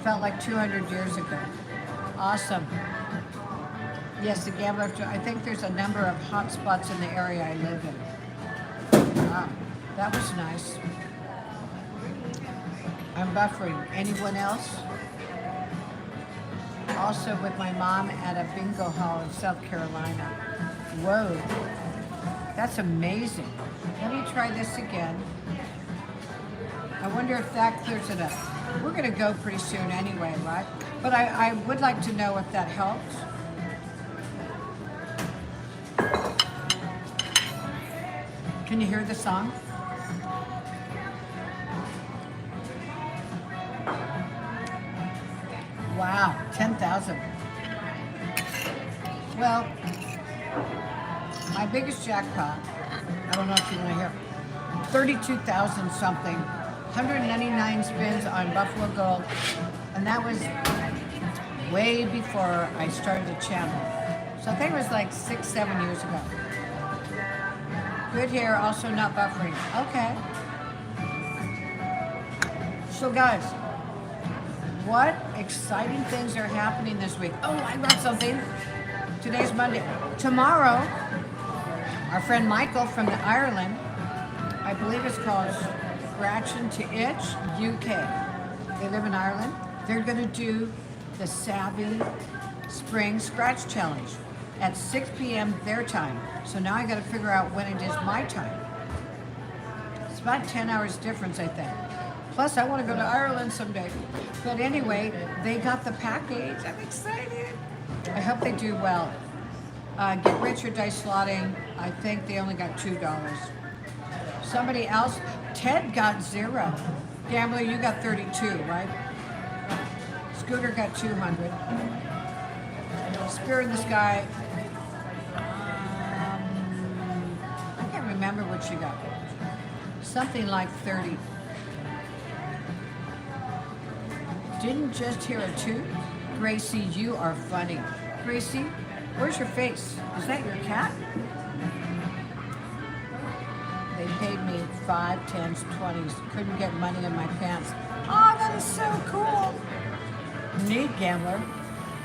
Felt like 200 years ago. Awesome. Yes, the gambler. I think there's a number of hot spots in the area I live in. Wow, that was nice. I'm buffering. Anyone else? Also with my mom at a bingo hall in South Carolina. Whoa, that's amazing. Let me try this again. I wonder if that clears it up. We're gonna go pretty soon anyway, right? But I would like to know if that helps. Can you hear the song? Wow, 10,000. Well, my biggest jackpot, I don't know if you want to hear, 32,000 something, 199 spins on Buffalo Gold, and that was way before I started the channel. So I think it was like 6-7 years ago. Good hair, also not buffering. Okay. So guys, what exciting things are happening this week? Oh, I got something. Today's Monday. Tomorrow, our friend Michael from Ireland, I believe it's called Scratchin' to Itch UK. They live in Ireland. They're going to do the Savvy Spring Scratch Challenge at 6 p.m. their time. So now I got to figure out when it is my time. It's about 10 hours difference, I think. Plus, I want to go to Ireland someday. But anyway, they got the package. I'm excited. I hope they do well. Get Rich or Dice Slotting, I think they only got $2. Somebody else, Ted got 0. Gambler, you got 32, right? Scooter got 200. Spirit in the Sky, I can't remember what she got. Something like 30. Didn't just hear a toot? Gracie, you are funny. Gracie, where's your face? Is that your cat? They paid me 5, 10s, 20s. Couldn't get money in my pants. Oh, that is so cool. Neat gambler.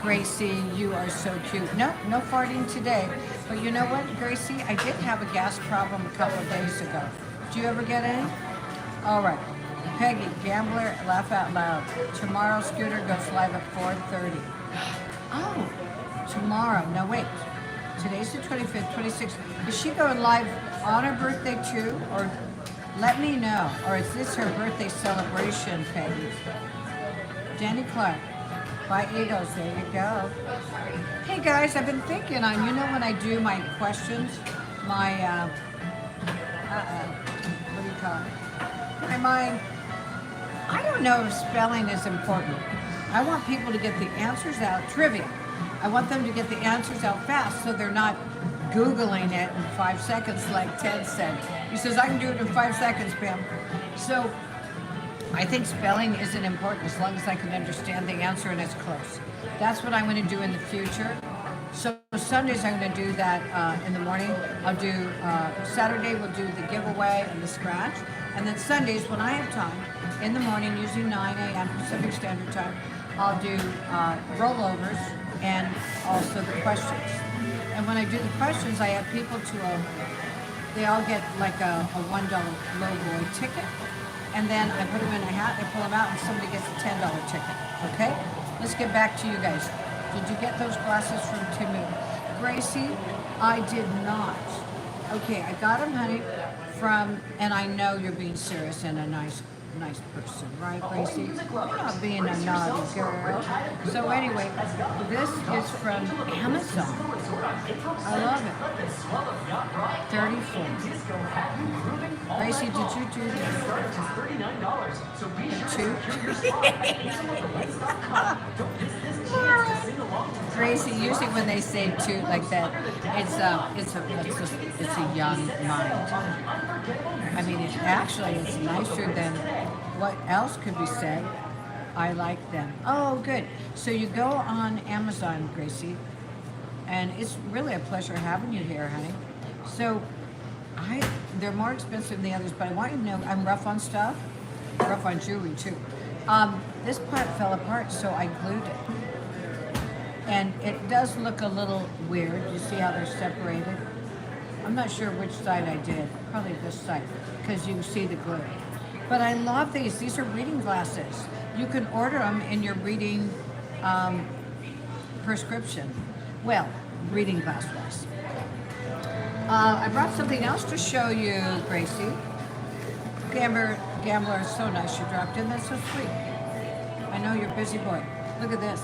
Gracie, you are so cute. No farting today. But you know what, Gracie? I did have a gas problem a couple of days ago. Do you ever get any? All right. Peggy, gambler, laugh out loud. Tomorrow, Scooter goes live at 4:30. Oh, tomorrow. No, wait. Today's the 25th, 26th. Is she going live on her birthday too? Or let me know. Or is this her birthday celebration, Peggy? Danny Clark. By Eagles, there you go. Hey guys, I've been thinking on, you know when I do my questions, my, what do you call it? My mind, I don't know if spelling is important. I want people to get the answers out, trivia. I want them to get the answers out fast so they're not Googling it in 5 seconds like Ted said. He says, I can do it in 5 seconds, Pam. So, I think spelling isn't important as long as I can understand the answer and it's close. That's what I'm going to do in the future. So Sundays I'm going to do that in the morning. I'll do, Saturday we'll do the giveaway and the scratch. And then Sundays when I have time, in the morning, usually 9 a.m. Pacific Standard Time, I'll do rollovers and also the questions. And when I do the questions, I have people to, they all get like a $1 low boy ticket. And then I put them in a hat, I pull them out, and somebody gets a $10 ticket, okay? Let's get back to you guys. Did you get those glasses from Timu? Gracie, I did not. Okay, I got them, honey, from, and I know you're being serious and a nice person, right, Gracie? You're not being a naughty girl. So anyway, this is from Amazon. I love it. 34. Gracie, did you do this? Two? Gracie, usually when they say two like that, it's a young mind. I mean, it's nicer than what else could be said. I like them. Oh, good. So you go on Amazon, Gracie, and it's really a pleasure having you here, honey. So they're more expensive than the others, but I want you to know I'm rough on stuff, rough on jewelry too. This part fell apart, so I glued it. And it does look a little weird. You see how they're separated? I'm not sure which side I did. Probably this side, because you can see the glue. But I love these. These are reading glasses. You can order them in your reading prescription. Well, reading glass-wise. I brought something else to show you, Gracie. Gambler is so nice you dropped in. That's so sweet. I know you're a busy boy. Look at this.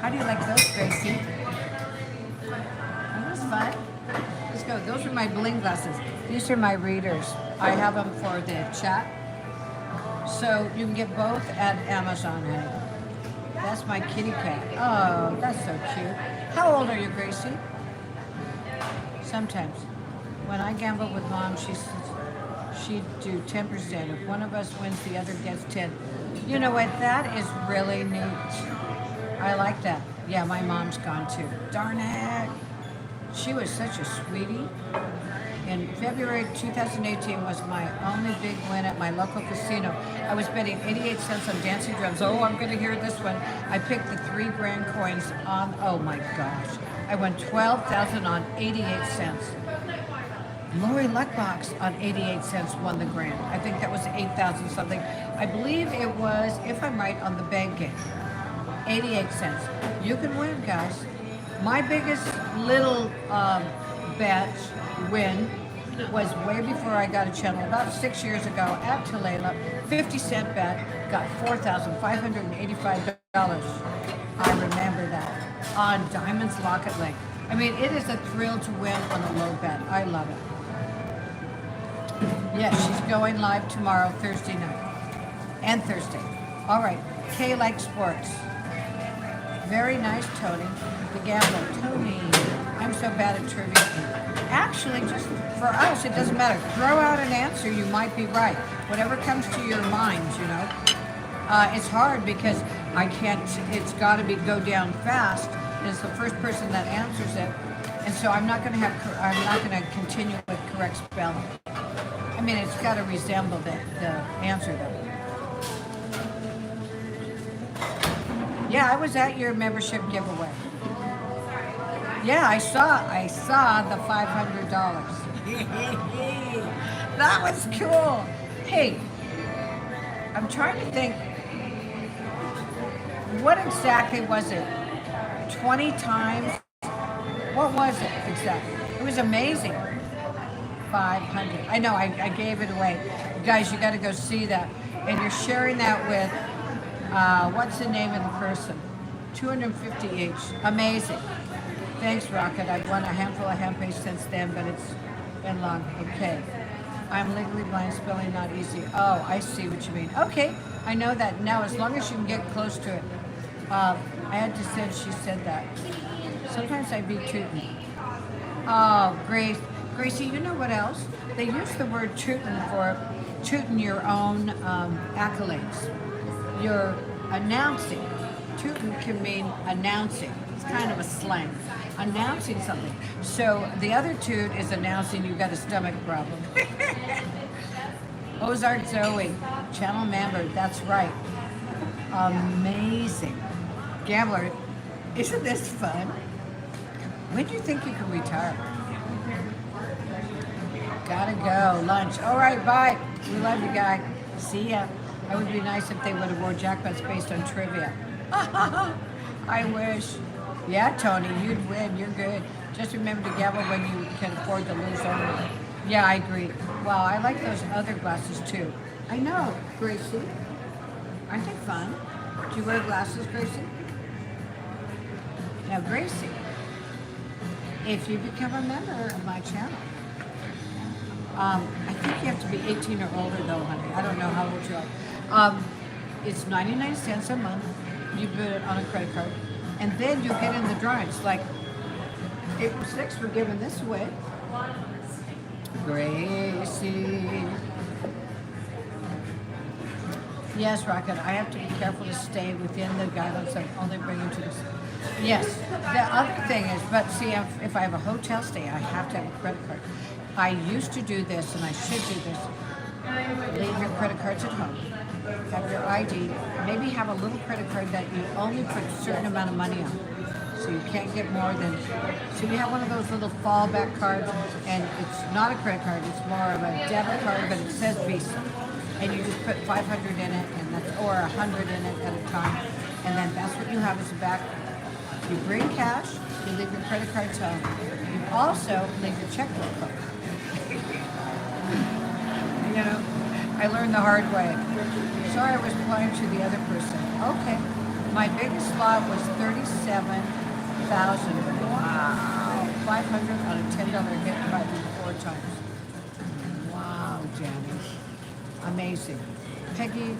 How do you like those, Gracie? That was fun. Let's go. Those are my bling glasses. These are my readers. I have them for the chat. So you can get both at Amazon, honey. That's my kitty cat. Oh, that's so cute. How old are you, Gracie? Sometimes. When I gamble with Mom, she'd do 10%. If one of us wins, the other gets 10. You know what? That is really neat. I like that. Yeah, my mom's gone too. Darn it. She was such a sweetie. In February 2018 was my only big win at my local casino. I was betting 88 cents on dancing drums. Oh, I'm going to hear this one. I picked the 3 grand coins on, oh my gosh. I won 12,000 on 88 cents. Lori Luckbox on 88 cents won the grand. I think that was 8,000 something. I believe it was, if I'm right, on the bank game. 88 cents. You can win, guys. My biggest little bet win was way before I got a channel, about 6 years ago at Tulalip. 50-cent bet, got $4,585. I remember that. On Diamond's Locket Link. I mean, it is a thrill to win on a low bet. I love it. Yes, she's going live tomorrow, Thursday night. And Thursday. All right. K like sports. Very nice, Tony. The gambler, Tony. I'm so bad at trivia. Actually, just for us, it doesn't matter. Throw out an answer, you might be right. Whatever comes to your mind, you know. It's hard because I can't. It's got to be go down fast, and it's the first person that answers it. And so I'm not going to have. I'm not going to continue with correct spelling. I mean, it's got to resemble the answer though. Yeah, I was at your membership giveaway. Yeah, I saw the $500. That was cool. Hey, I'm trying to think. What exactly was it? 20 times? What was it exactly? It was amazing. 500. I know, I gave it away. Guys, you got to go see that. And you're sharing that with, what's the name of the person? 250 each. Amazing. Thanks, Rocket. I've won a handful of hand paste since then, but it's been long. Okay. I'm legally blind, spelling not easy. Oh, I see what you mean. Okay, I know that now. As long as you can get close to it. I had to say she said that. Sometimes I be tootin'. Oh, Gracie, you know what else? They use the word tootin' for tootin' your own accolades. You're announcing. Tootin' can mean announcing. It's kind of a slang. Announcing something. So the other toot is announcing you've got a stomach problem. Ozark Zoe, channel member, that's right. Amazing. Gambler, isn't this fun? When do you think you can retire? Gotta go. Lunch. All right, bye. We love you, guy. See ya. It would be nice if they would have wore jackpots based on trivia. I wish. Yeah, Tony, you'd win. You're good. Just remember to gamble when you can afford to lose only. Yeah, I agree. Wow, I like those other glasses too. I know, Gracie. Aren't they fun? Do you wear glasses, Gracie? Now, Gracie, if you become a member of my channel, I think you have to be 18 or older though, honey. I don't know how old you are. It's 99 cents a month. You put it on a credit card. And then you get in the drawings. Like, April 6th, we're giving this away. Gracie. Yes, Rocket, I have to be careful to stay within the guidelines of only bringing to this. Yes, the other thing is, but see, if I have a hotel stay, I have to have a credit card. I used to do this, and I should do this. Leave your credit cards at home. Have your ID. Maybe have a little credit card that you only put a certain amount of money on. So you can't get more than, so you have one of those little fallback cards, and it's not a credit card, it's more of a debit card, but it says Visa. And you just put 500 in it, and that's, or 100 in it at a time, and then that's what you have as a back. You bring cash, you leave your credit cards home. You also leave your checkbook home. You know, I learned the hard way. Sorry, I was replying to the other person. Okay. My biggest slot was 37,000. Wow. 500 on a $10 hit by 4 times. Wow, Janet. Amazing. Peggy,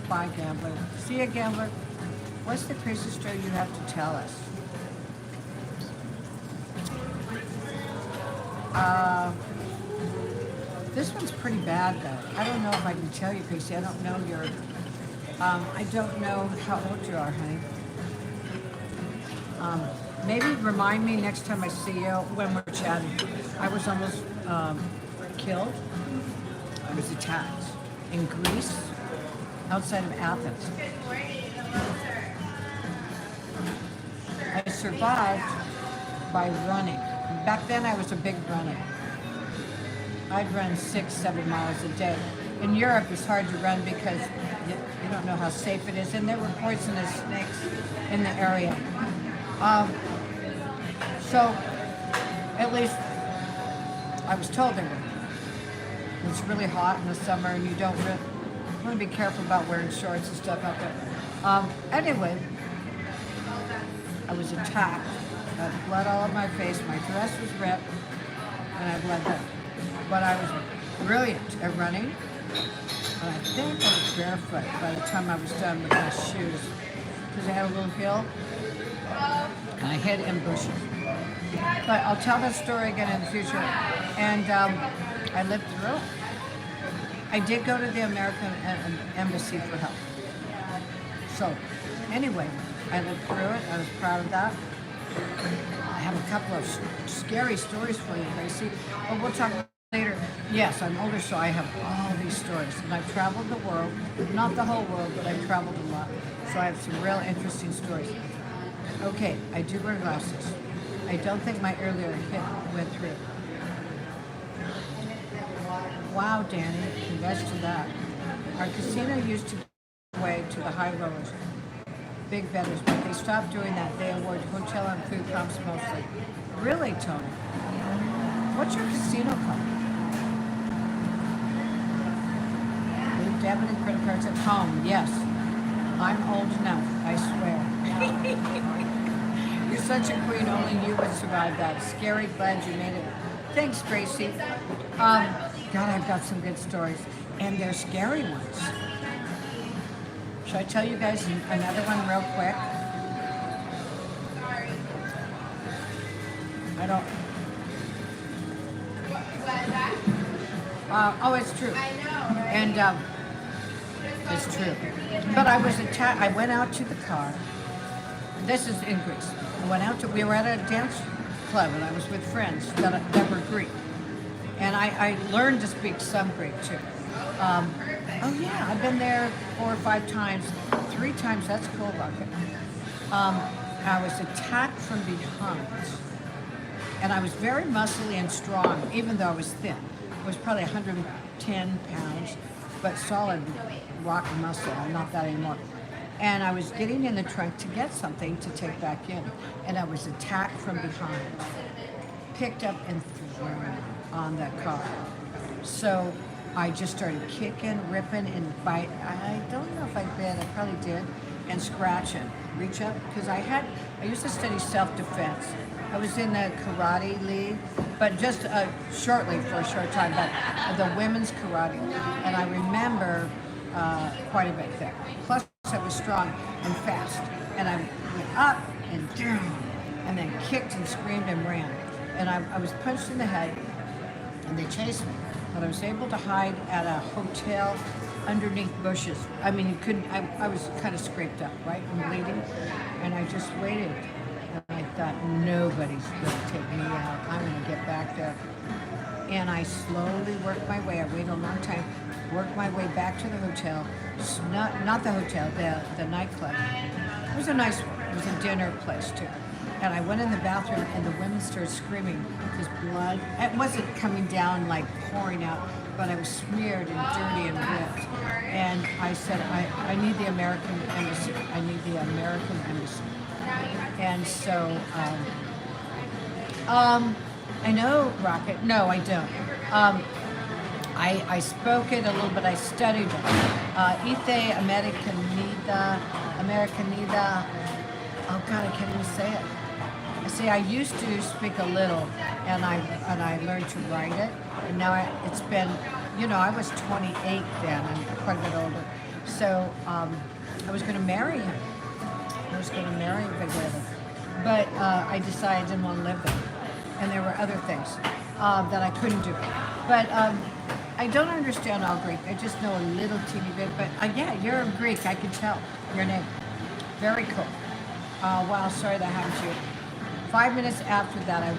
bye, Gambler. See ya, Gambler. What's the craziest story you have to tell us? This one's pretty bad, though. I don't know if I can tell you, Gracie. I don't know your... I don't know how old you are, honey. Maybe remind me next time I see you when we're chatting. I was almost killed. I was attacked in Greece, outside of Athens. I survived by running. Back then I was a big runner. I'd run 6-7 miles a day. In Europe, it's hard to run because you don't know how safe it is, and there were poisonous snakes in the area. So, at least I was told there were. It's really hot in the summer, and you don't really want to be careful about wearing shorts and stuff out there. Anyway, I was attacked. I had blood all over my face. My dress was ripped, and I bled there. But I was brilliant at running. And I think I was barefoot by the time I was done with my shoes. Because I had a little hill. And I hid in bushes. But I'll tell that story again in the future. And I lived through it. I did go to the American Embassy for help. So, anyway, I lived through it. I was proud of that. I have a couple of scary stories for you, Gracie. But we'll talk later. Yes, I'm older, so I have all these stories. And I've traveled the world. Not the whole world, but I've traveled a lot. So I have some real interesting stories. Okay, I do wear glasses. I don't think my earlier hit went through. Wow, Danny, congrats to that. Our casino used to give away to the high rollers, big bettors, but they stopped doing that. They award hotel and food comps mostly. Really, Tony? What's your casino card? Blue debit and credit cards at home, yes. I'm old enough, I swear. You're such a queen, only you would survive that. Scary, glad you made it. Thanks, Gracie. God, I've got some good stories, and they're scary ones. Should I tell you guys another one real quick? I don't. Oh, it's true. And it's true. But I was attacked. I went out to the car. This is in Greece. I went out to. We were at a dance club, and I was with friends that were Greek. And I learned to speak some Greek too. Oh yeah, I've been there 4 or 5 times. 3 times, that's cool, Rocket. I was attacked from behind. And I was very muscly and strong, even though I was thin. I was probably 110 pounds, but solid rock muscle. I'm not that anymore. And I was getting in the trunk to get something to take back in. And I was attacked from behind, picked up and thrown on that car. So I just started kicking, ripping, and bite. I don't know if I bit, I probably did, and scratching. Reach up, because I used to study self-defense. I was in the karate league, but just shortly for a short time, but the women's karate. And I remember quite a bit there. Plus, I was strong and fast. And I went up and down, and then kicked and screamed and ran. And I was punched in the head, and they chased me. But I was able to hide at a hotel underneath bushes. I mean, you couldn't, I was kind of scraped up, right, and bleeding. And I just waited. And I thought, nobody's going to take me out. I'm going to get back there. And I slowly worked my way. I waited a long time, worked my way back to the hotel. Not the hotel, the nightclub. It was a nice one. It was a dinner place, too. And I went in the bathroom, and the women started screaming because blood, it wasn't coming down like pouring out, but I was smeared and dirty and ripped. And I said, I need the American Embassy. I need the American Embassy. And so, I know, Rocket. No, I don't. I spoke it a little bit. I studied it. Ite Americanida. Oh God, I can't even say it. See, I used to speak a little, and I learned to write it. And now it's been, I was 28 then. I'm quite a bit older. So I was going to marry him. I was going to marry Vigilante. But I decided I didn't want to live there. And there were other things that I couldn't do. But I don't understand all Greek. I just know a little teeny bit. But yeah, you're Greek. I can tell your name. Very cool. Wow, sorry that happened to you. 5 minutes after that, I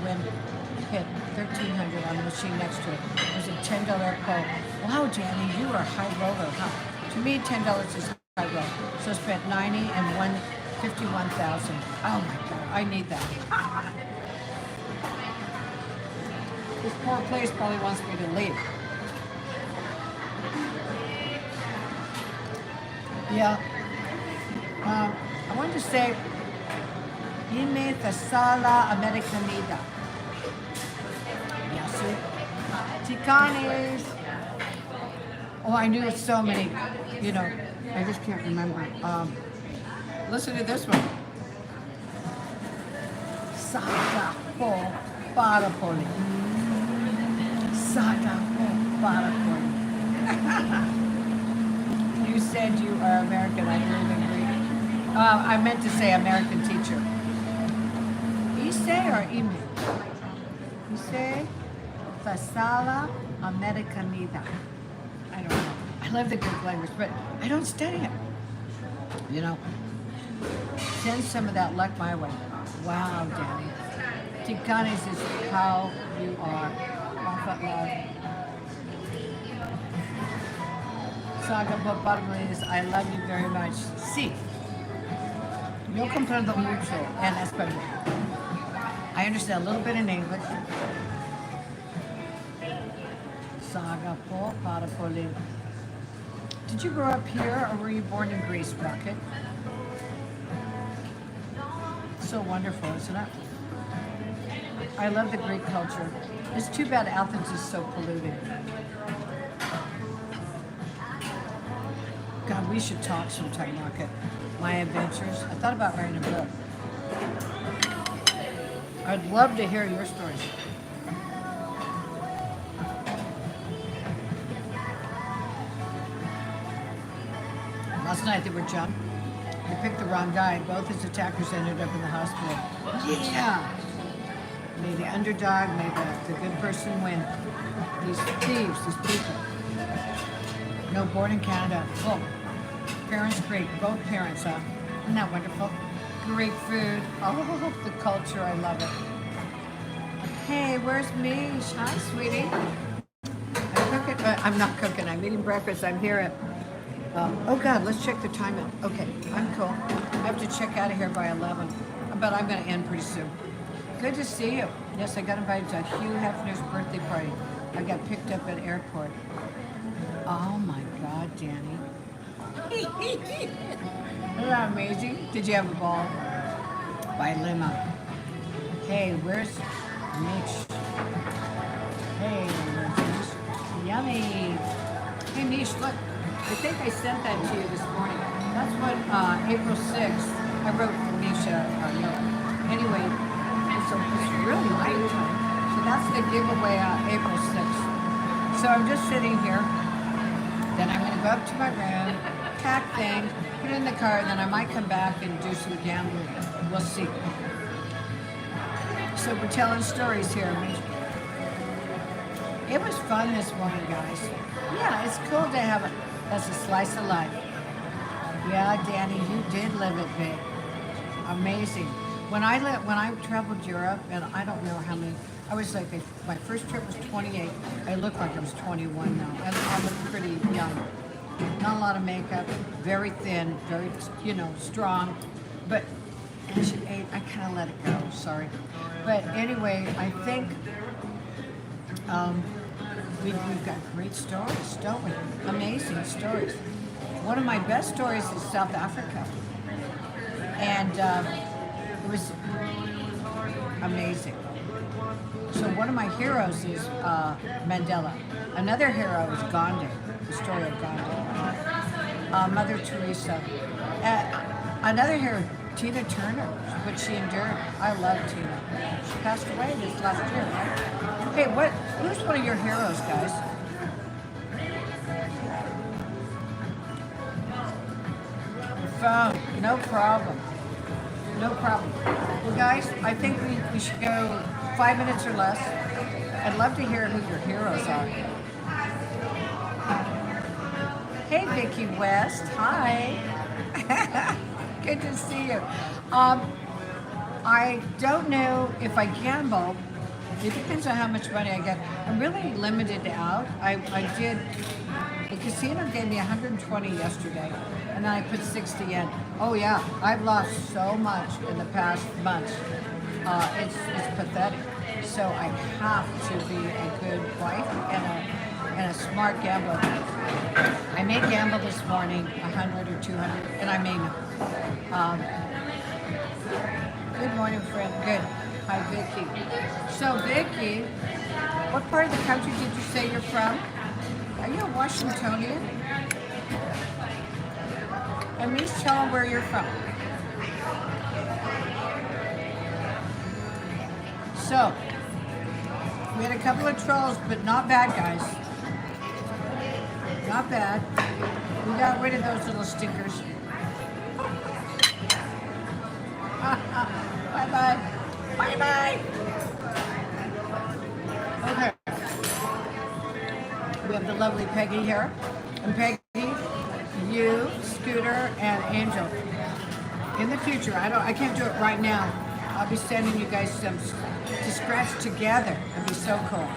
hit 1,300 on the machine next to it. It was a $10 quote. Wow, Danny, you are a high roller, huh? To me, $10 is high roll. So I spent 90 and 51,000. Oh my God, I need that. This poor place probably wants me to leave. Yeah. I wanted to say, Ime Thesala Americanida. Yeah, see? Ticanes. Oh, I knew so many, I just can't remember. Listen to this one. Saga po parapoli. Saga po parapoli. You said you are American. I believe in Greek. I meant to say American teacher. Ise or Ime? Ise Fasala Americanida. I don't know. I love the Greek language, but I don't study it. You know, send some of that luck my way. Wow, Danny. Tikanes is how you are. Love. Saga Bobarlis, I love you very much. Sí. Yo comprendo mucho en español. I understand a little bit in English. Saga po para poli. Did you grow up here or were you born in Greece, Rocket? So wonderful, isn't it? I love the Greek culture. It's too bad Athens is so polluted. God, we should talk sometime, Rocket. My adventures. I thought about writing a book. I'd love to hear your stories. Last night they were jumped. They picked the wrong guy. Both his attackers ended up in the hospital. Yeah! May the underdog, may the good person win. These thieves, these people. No, born in Canada. Oh, parents Greek, both parents, huh? Isn't that wonderful? Greek food. Oh, the culture, I love it. Hey, where's Mish? Hi, sweetie. I'm cooking. I'm not cooking. I'm eating breakfast. I'm here at. Oh God, let's check the time out. Okay, I'm cool. I have to check out of here by 11, but I'm going to end pretty soon. Good to see you. Yes, I got invited to Hugh Hefner's birthday party. I got picked up at airport. Oh my God, Danny. Isn't that amazing? Did you have a ball? By limo. Hey, where's Mitch? Hey, where's Mish? Yummy. Hey, Mish, look. I think I sent that to you this morning. That's what April 6th, I wrote Misha a note. Anyway, it's really nighttime. So that's the giveaway on April 6th. So I'm just sitting here. Then I'm going to go up to my room, pack things, put it in the car, and then I might come back and do some gambling. We'll see. So we're telling stories here. It was fun this morning, guys. Yeah, it's cool to have it. That's a slice of life. Yeah, Danny, you did live it big. Amazing. When I traveled Europe, and I don't know how many, I was like, my first trip was 28. I look like I was 21 now. I look pretty young. Not a lot of makeup, very thin, very, strong. But as you ate, I kind of let it go, sorry. But anyway, I think we've got great stories, don't we? Amazing stories. One of my best stories is South Africa. And it was amazing. So one of my heroes is Mandela. Another hero is Gandhi, the story of Gandhi. Mother Teresa. Another hero, Tina Turner, what she endured. I love Tina. She passed away this last year, right? Hey, who's one of your heroes, guys? Phone, no problem. No problem. Well, guys, I think we should go 5 minutes or less. I'd love to hear who your heroes are. Hey, Vicki West. Hi. Good to see you. I don't know if I gamble. It depends on how much money I get. I'm really limited out. The casino gave me 120 yesterday, and then I put 60 in. Oh yeah, I've lost so much in the past months. It's pathetic. So I have to be a good wife and a smart gambler. I may gamble this morning, 100 or 200, and I may not. Good morning, friend. Good. Hi, Vicky. So, Vicky, what part of the country did you say you're from? Are you a Washingtonian? And please tell them where you're from. So, we had a couple of trolls, but not bad guys. Not bad. We got rid of those little stickers. Bye-bye. Bye-bye. Okay. We have the lovely Peggy here. And Peggy, you, Scooter, and Angel. In the future, I can't do it right now. I'll be sending you guys some to scratch together. It'd be so cool.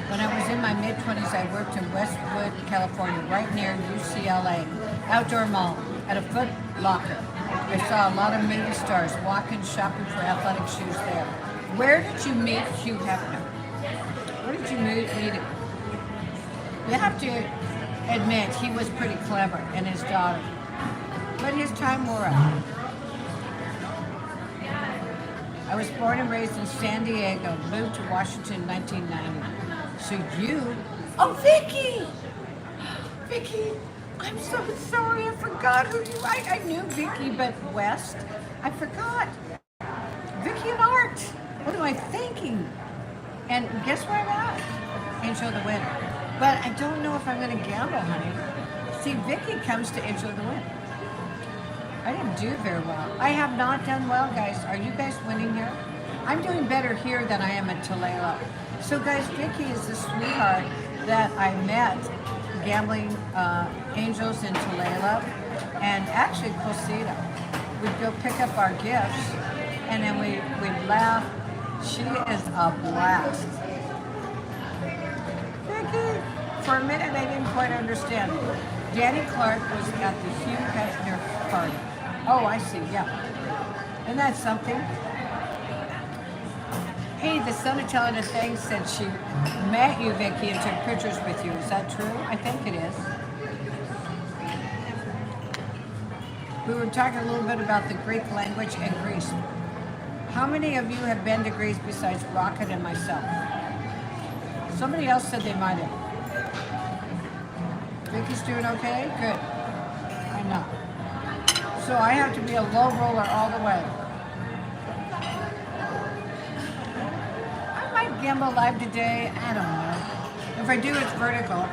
When I was in my mid-20s, I worked in Westwood, California, right near UCLA, outdoor mall, at a Foot Locker. I saw a lot of movie stars walking, shopping for athletic shoes there. Where did you meet Hugh Hefner? Where did you meet him? You have to admit, he was pretty clever, and his daughter. But his time wore up. I was born and raised in San Diego, moved to Washington in 1990. So you, oh Vicky! Vicky, I'm so sorry, I forgot who you, I knew Vicky, but West, I forgot. Vicky and Art, what am I thinking? And guess where I'm at? Angel of the Wind. But I don't know if I'm gonna gamble, honey. See, Vicky comes to Angel of the Wind. I didn't do very well. I have not done well, guys. Are you guys winning here? I'm doing better here than I am at Tulalip. So guys, Vicky is the sweetheart that I met gambling angels in Tulalip and actually Cosita. We'd go pick up our gifts and then we'd laugh. She is a blast. Vicky, for a minute I didn't quite understand. Danny Clark was at the Hugh Hefner party. Oh, I see, yeah. Isn't that something? Hey, the son of telling us things said she met you, Vicky, and took pictures with you. Is that true? I think it is. We were talking a little bit about the Greek language and Greece. How many of you have been to Greece besides Rocket and myself? Somebody else said they might have. Vicky's doing okay? Good. I know. So I have to be a low roller all the way. I might gamble live today. I don't know. If I do, it's vertical.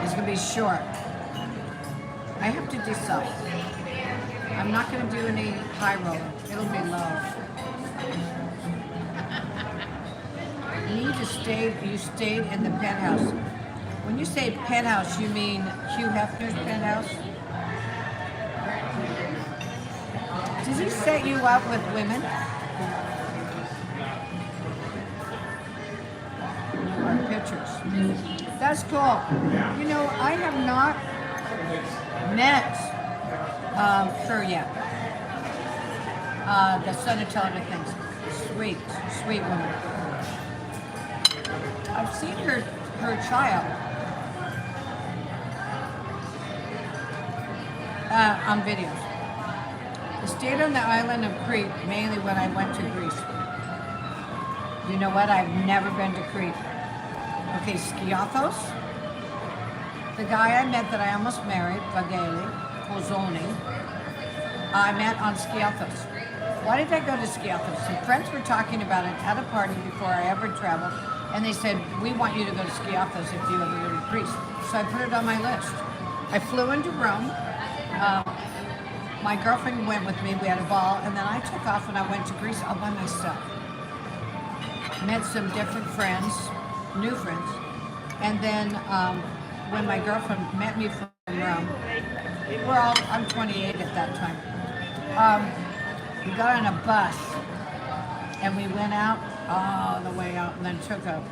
It's going to be short. I have to decide. I'm not going to do any high roller. It'll be low. You stayed in the penthouse. When you say penthouse, you mean Hugh Hefner's penthouse? Does he set you up with women? Or pictures? That's cool. You know, I have not met her yet. The son of telling me things. Sweet, sweet woman. I've seen her child on videos. I stayed on the island of Crete mainly when I went to Greece. You know what? I've never been to Crete. Okay, Skiathos. The guy I met that I almost married, Vageli, Pozzoni, I met on Skiathos. Why did I go to Skiathos? Some friends were talking about it at a party before I ever traveled, and they said, we want you to go to Skiathos if you ever go to Greece. So I put it on my list. I flew into Rome. My girlfriend went with me, we had a ball, and then I took off and I went to Greece all by myself. Met some different friends, new friends, and then when my girlfriend met me from Rome, I'm 28 at that time, we got on a bus and we went out all the way out and then took a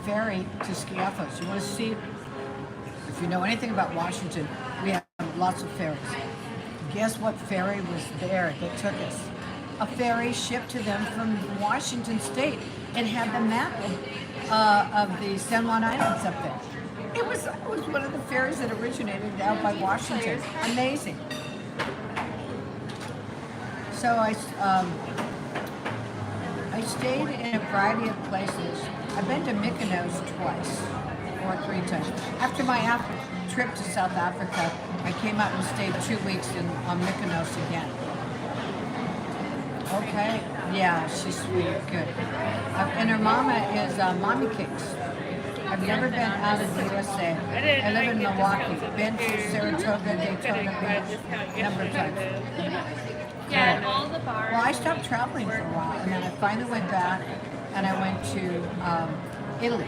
ferry to Skiathos. You want to see, if you know anything about Washington, we have lots of ferries. Guess what ferry was there that took us? A ferry shipped to them from Washington State. It had the map of the San Juan Islands up there. It was one of the ferries that originated out by Washington. Amazing. So I stayed in a variety of places. I've been to Mykonos twice or 3 times. After my trip to South Africa, I came out and stayed 2 weeks on Mykonos again. Okay, yeah, she's sweet, good. And her mama is Mommy Cakes. I've never been out of the USA. I live in Milwaukee. Been to Saratoga, Daytona Beach, number of times. Yeah, and all the bars. Well, I stopped traveling for a while, and then I finally went back, and I went to Italy.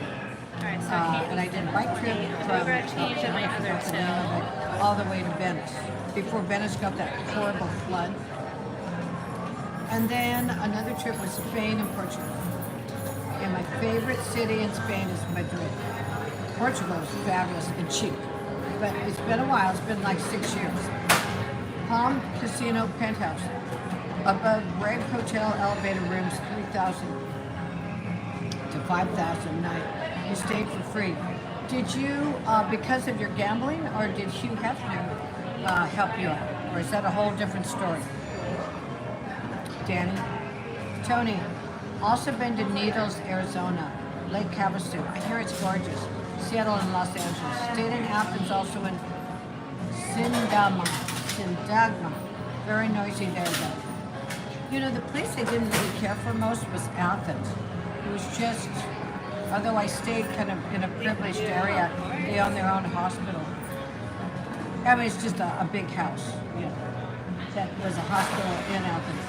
Alright, so And I did a bike trip from all the way to Venice. Before Venice got that horrible flood. And then another trip was Spain and Portugal. And my favorite city in Spain is Madrid. Portugal is fabulous and cheap. But it's been a while, it's been like 6 years. Palm Casino Penthouse. Above Red Hotel elevator rooms, 3,000 to 5,000 a night. You stayed for free. Did you, because of your gambling, or did Hugh Hefner help you out? Or is that a whole different story? Danny? Tony, also been to Needles, Arizona. Lake Havasu. I hear it's gorgeous. Seattle and Los Angeles. Stayed in Athens, also in Sindagma. Very noisy there, though. You know, the place I didn't really care for most was Athens. It was just, although I stayed kind of in a privileged area, they own their own hospital. I mean, it's just a big house, you know, that was a hospital in Athens.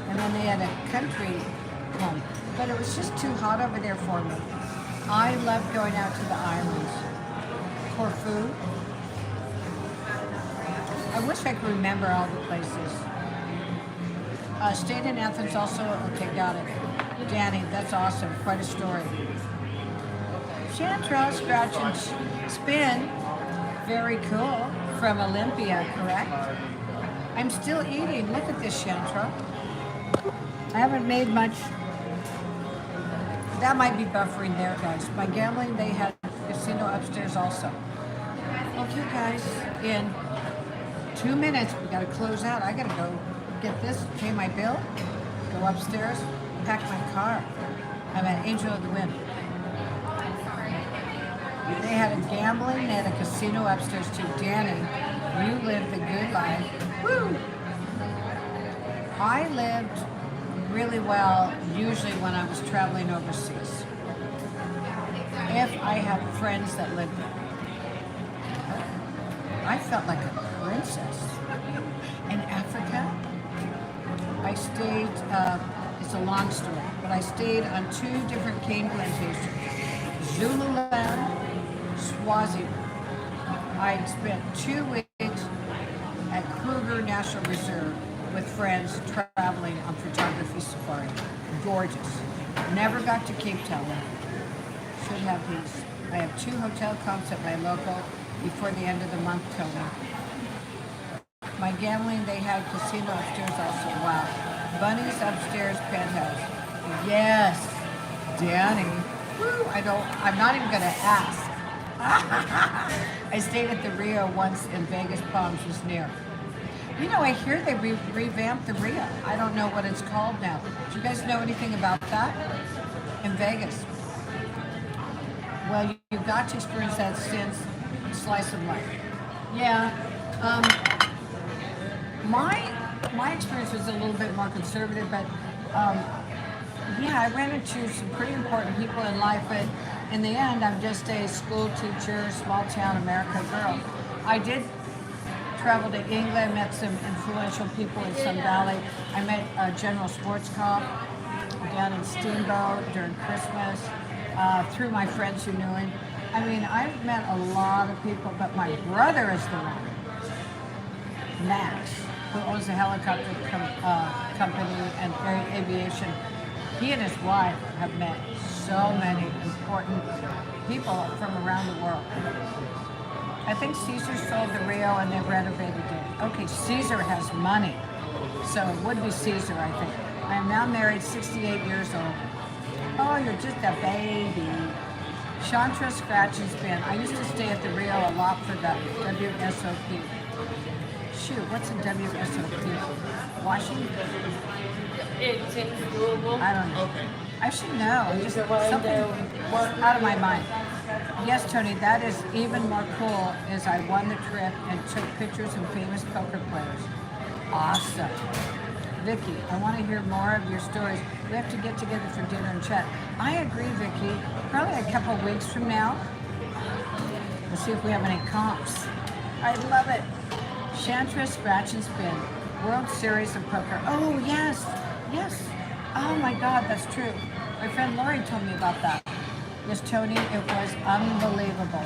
And then they had a country home, but it was just too hot over there for me. I loved going out to the islands. Corfu. I wish I could remember all the places. Stayed in Athens also. Okay, got it. Danny, that's awesome. Quite a story. Chantrell, scratch and spin. Very cool. From Olympia, correct? I'm still eating. Look at this, Chantrell. I haven't made much. That might be buffering there, guys. My gambling, they had a casino upstairs also. Okay, guys, in 2 minutes, we gotta close out. I gotta go get this, pay my bill, go upstairs, pack my car. I'm an angel of the wind. They had a gambling, they had a casino upstairs too. Danny, you lived the good life. Woo! I lived really well usually when I was traveling overseas. If I had friends that lived there. I felt like a princess. In Africa, I stayed, it's a long story, but I stayed on 2 different cane plantations. Zululand, Swaziland. I spent 2 weeks at Kruger National Reserve with friends traveling on photography safari. Gorgeous. Never got to Cape Town. Should have these. I have 2 hotel comps at my local before the end of the month, Tony. My gambling, they had casino upstairs also. Wow. Bunny's upstairs penthouse. Yes. Danny. Woo, I'm not even gonna ask. I stayed at the Rio once in Vegas, Palms was near. You know, I hear they revamped the Rio. I don't know what it's called now. Do you guys know anything about that? In Vegas. Well, you got to experience that since slice of life. Yeah. My experience was a little bit more conservative, but yeah, I ran into some pretty important people in life, but in the end, I'm just a school teacher, small town America girl. I did travel to England, met some influential people in Sun Valley. I met General Sports Cop down in Steamboat during Christmas, through my friends who knew him. I mean, I've met a lot of people, but my brother is the one, Max, who owns a helicopter company and aviation. He and his wife have met so many important people from around the world. I think Caesar sold the Rio and they renovated it. Okay, Caesar has money, so it would be Caesar, I think. I am now married, 68 years old. Oh, you're just a baby. Chantra Scratch and Spin. I used to stay at the Rio a lot for the WSOP. Shoot, what's a WSOP? Washington? I don't know. I should know. Just something out of my mind. Yes, Tony, that is even more cool is I won the trip and took pictures of famous poker players. Awesome. Vicky, I want to hear more of your stories. We have to get together for dinner and chat. I agree, Vicky. Probably a couple weeks from now. We'll see if we have any comps. I love it. Chantra Scratch and Spin. World Series of Poker. Oh, yes. Yes. Oh, my God, that's true. My friend Lori told me about that. Yes, Tony, it was unbelievable.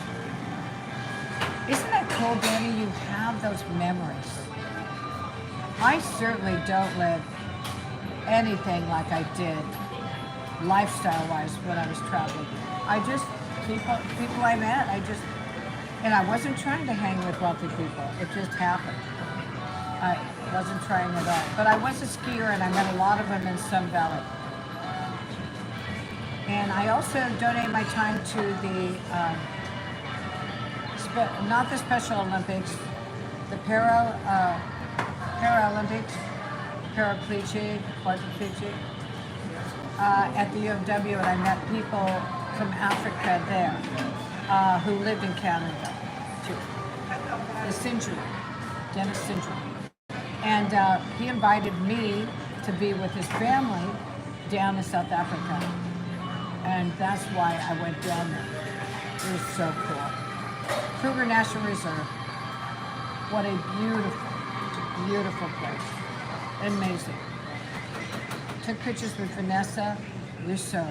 Isn't that cool, Danny? You have those memories. I certainly don't live anything like I did lifestyle-wise when I was traveling. I just, people I met, and I wasn't trying to hang with wealthy people. It just happened. I wasn't trying at all. But I was a skier and I met a lot of them in Sun Valley. And I also donate my time to the, not the Special Olympics, the Paralympics, paraplegic, quadriplegic, at the U of W, and I met people from Africa there who lived in Canada too. The syndrome, Dennis syndrome. And he invited me to be with his family down in South Africa. And that's why I went down there. It was so cool. Kruger National Reserve. What a beautiful, beautiful place. Amazing. Took pictures with Vanessa Russo,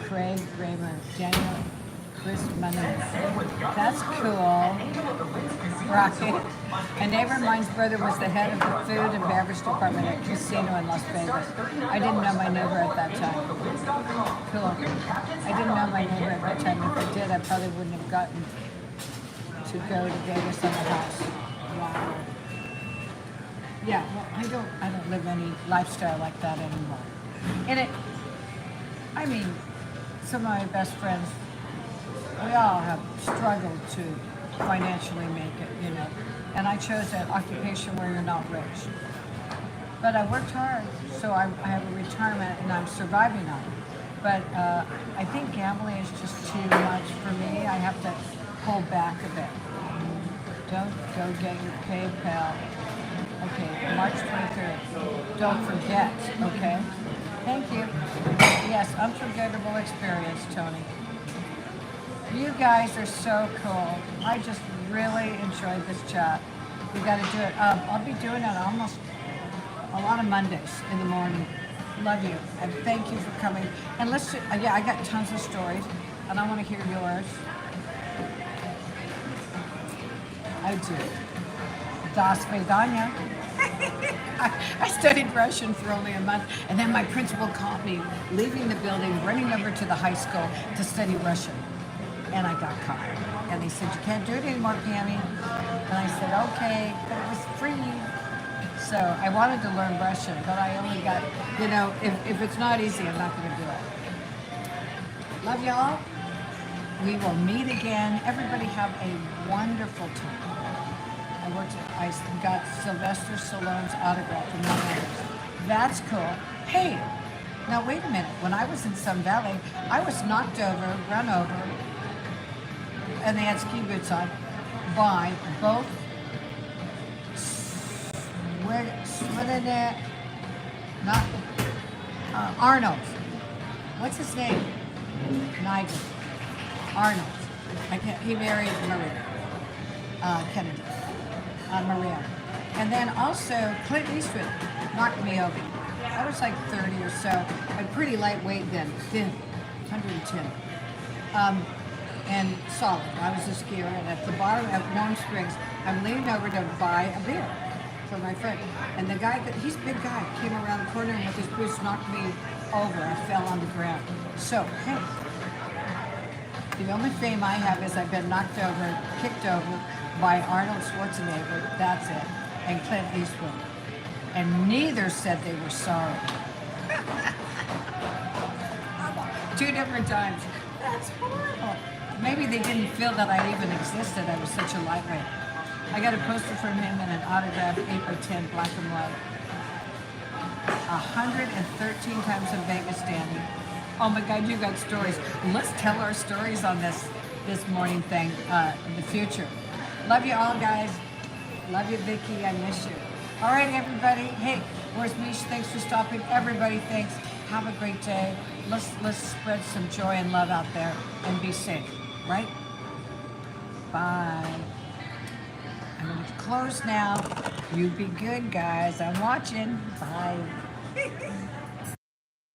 Craig Raymond, Daniel, Chris Money. That's cool. Rocket. A neighbor of mine's brother was the head of the food and beverage department at a casino in Las Vegas. I didn't know my neighbor at that time. Cool. I didn't know my neighbor at that time. If I did, I probably wouldn't have gotten to go to Vegas on the house. Wow. Yeah, well, I don't live any lifestyle like that anymore. And I mean, some of my best friends, we all have struggled to financially make it, you know. And I chose an occupation where you're not rich. But I worked hard, so I have a retirement and I'm surviving on it. But I think gambling is just too much for me. I have to pull back a bit. Don't go get your PayPal. Okay, March 23rd. Don't forget, okay? Thank you. Yes, unforgettable experience, Tony. You guys are so cool. I just really enjoyed this chat. We got to do it. I'll be doing it almost a lot of Mondays in the morning. Love you, and thank you for coming. And let's, yeah, I got tons of stories, and I want to hear yours. I do. Das Vedanya. I studied Russian for only a month, and then my principal caught me leaving the building, running over to the high school to study Russian. And I got caught. And they said, you can't do it anymore, Pammy. And I said, okay, but it was free. So I wanted to learn Russian, but I only got, you know, if it's not easy, I'm not going to do it. Love y'all. We will meet again. Everybody have a wonderful time. I got Sylvester Stallone's autograph from my others. That's cool. Hey, now wait a minute. When I was in Sun Valley, I was knocked over, run over, and they had ski boots on, by both Arnold. What's his name? Nigel. Arnold. He married Maria Kennedy. Maria. And then also Clint Eastwood knocked me over. I was like 30 or so. I'm pretty lightweight then, thin, 110. And solid. I was a skier, and at the bottom of Warm Springs, I'm leaning over to buy a beer for my friend. And the guy, he's a big guy, came around the corner and with his boots knocked me over. I fell on the ground. So, hey, the only fame I have is I've been knocked over, kicked over by Arnold Schwarzenegger, that's it, and Clint Eastwood. And neither said they were sorry. 2 different times. That's horrible. Maybe they didn't feel that I even existed. I was such a lightweight. I got a poster from him and an autograph, 8x10, black and white. 113 times in Vegas, Danny. Oh my God, you got stories. Let's tell our stories on this morning thing in the future. Love you all, guys. Love you, Vicky. I miss you. All right, everybody. Hey, Where's Mish? Thanks for stopping. Everybody, thanks. Have a great day. Let's spread some joy and love out there and be safe, right? Bye. I'm going to close now. You be good, guys. I'm watching. Bye.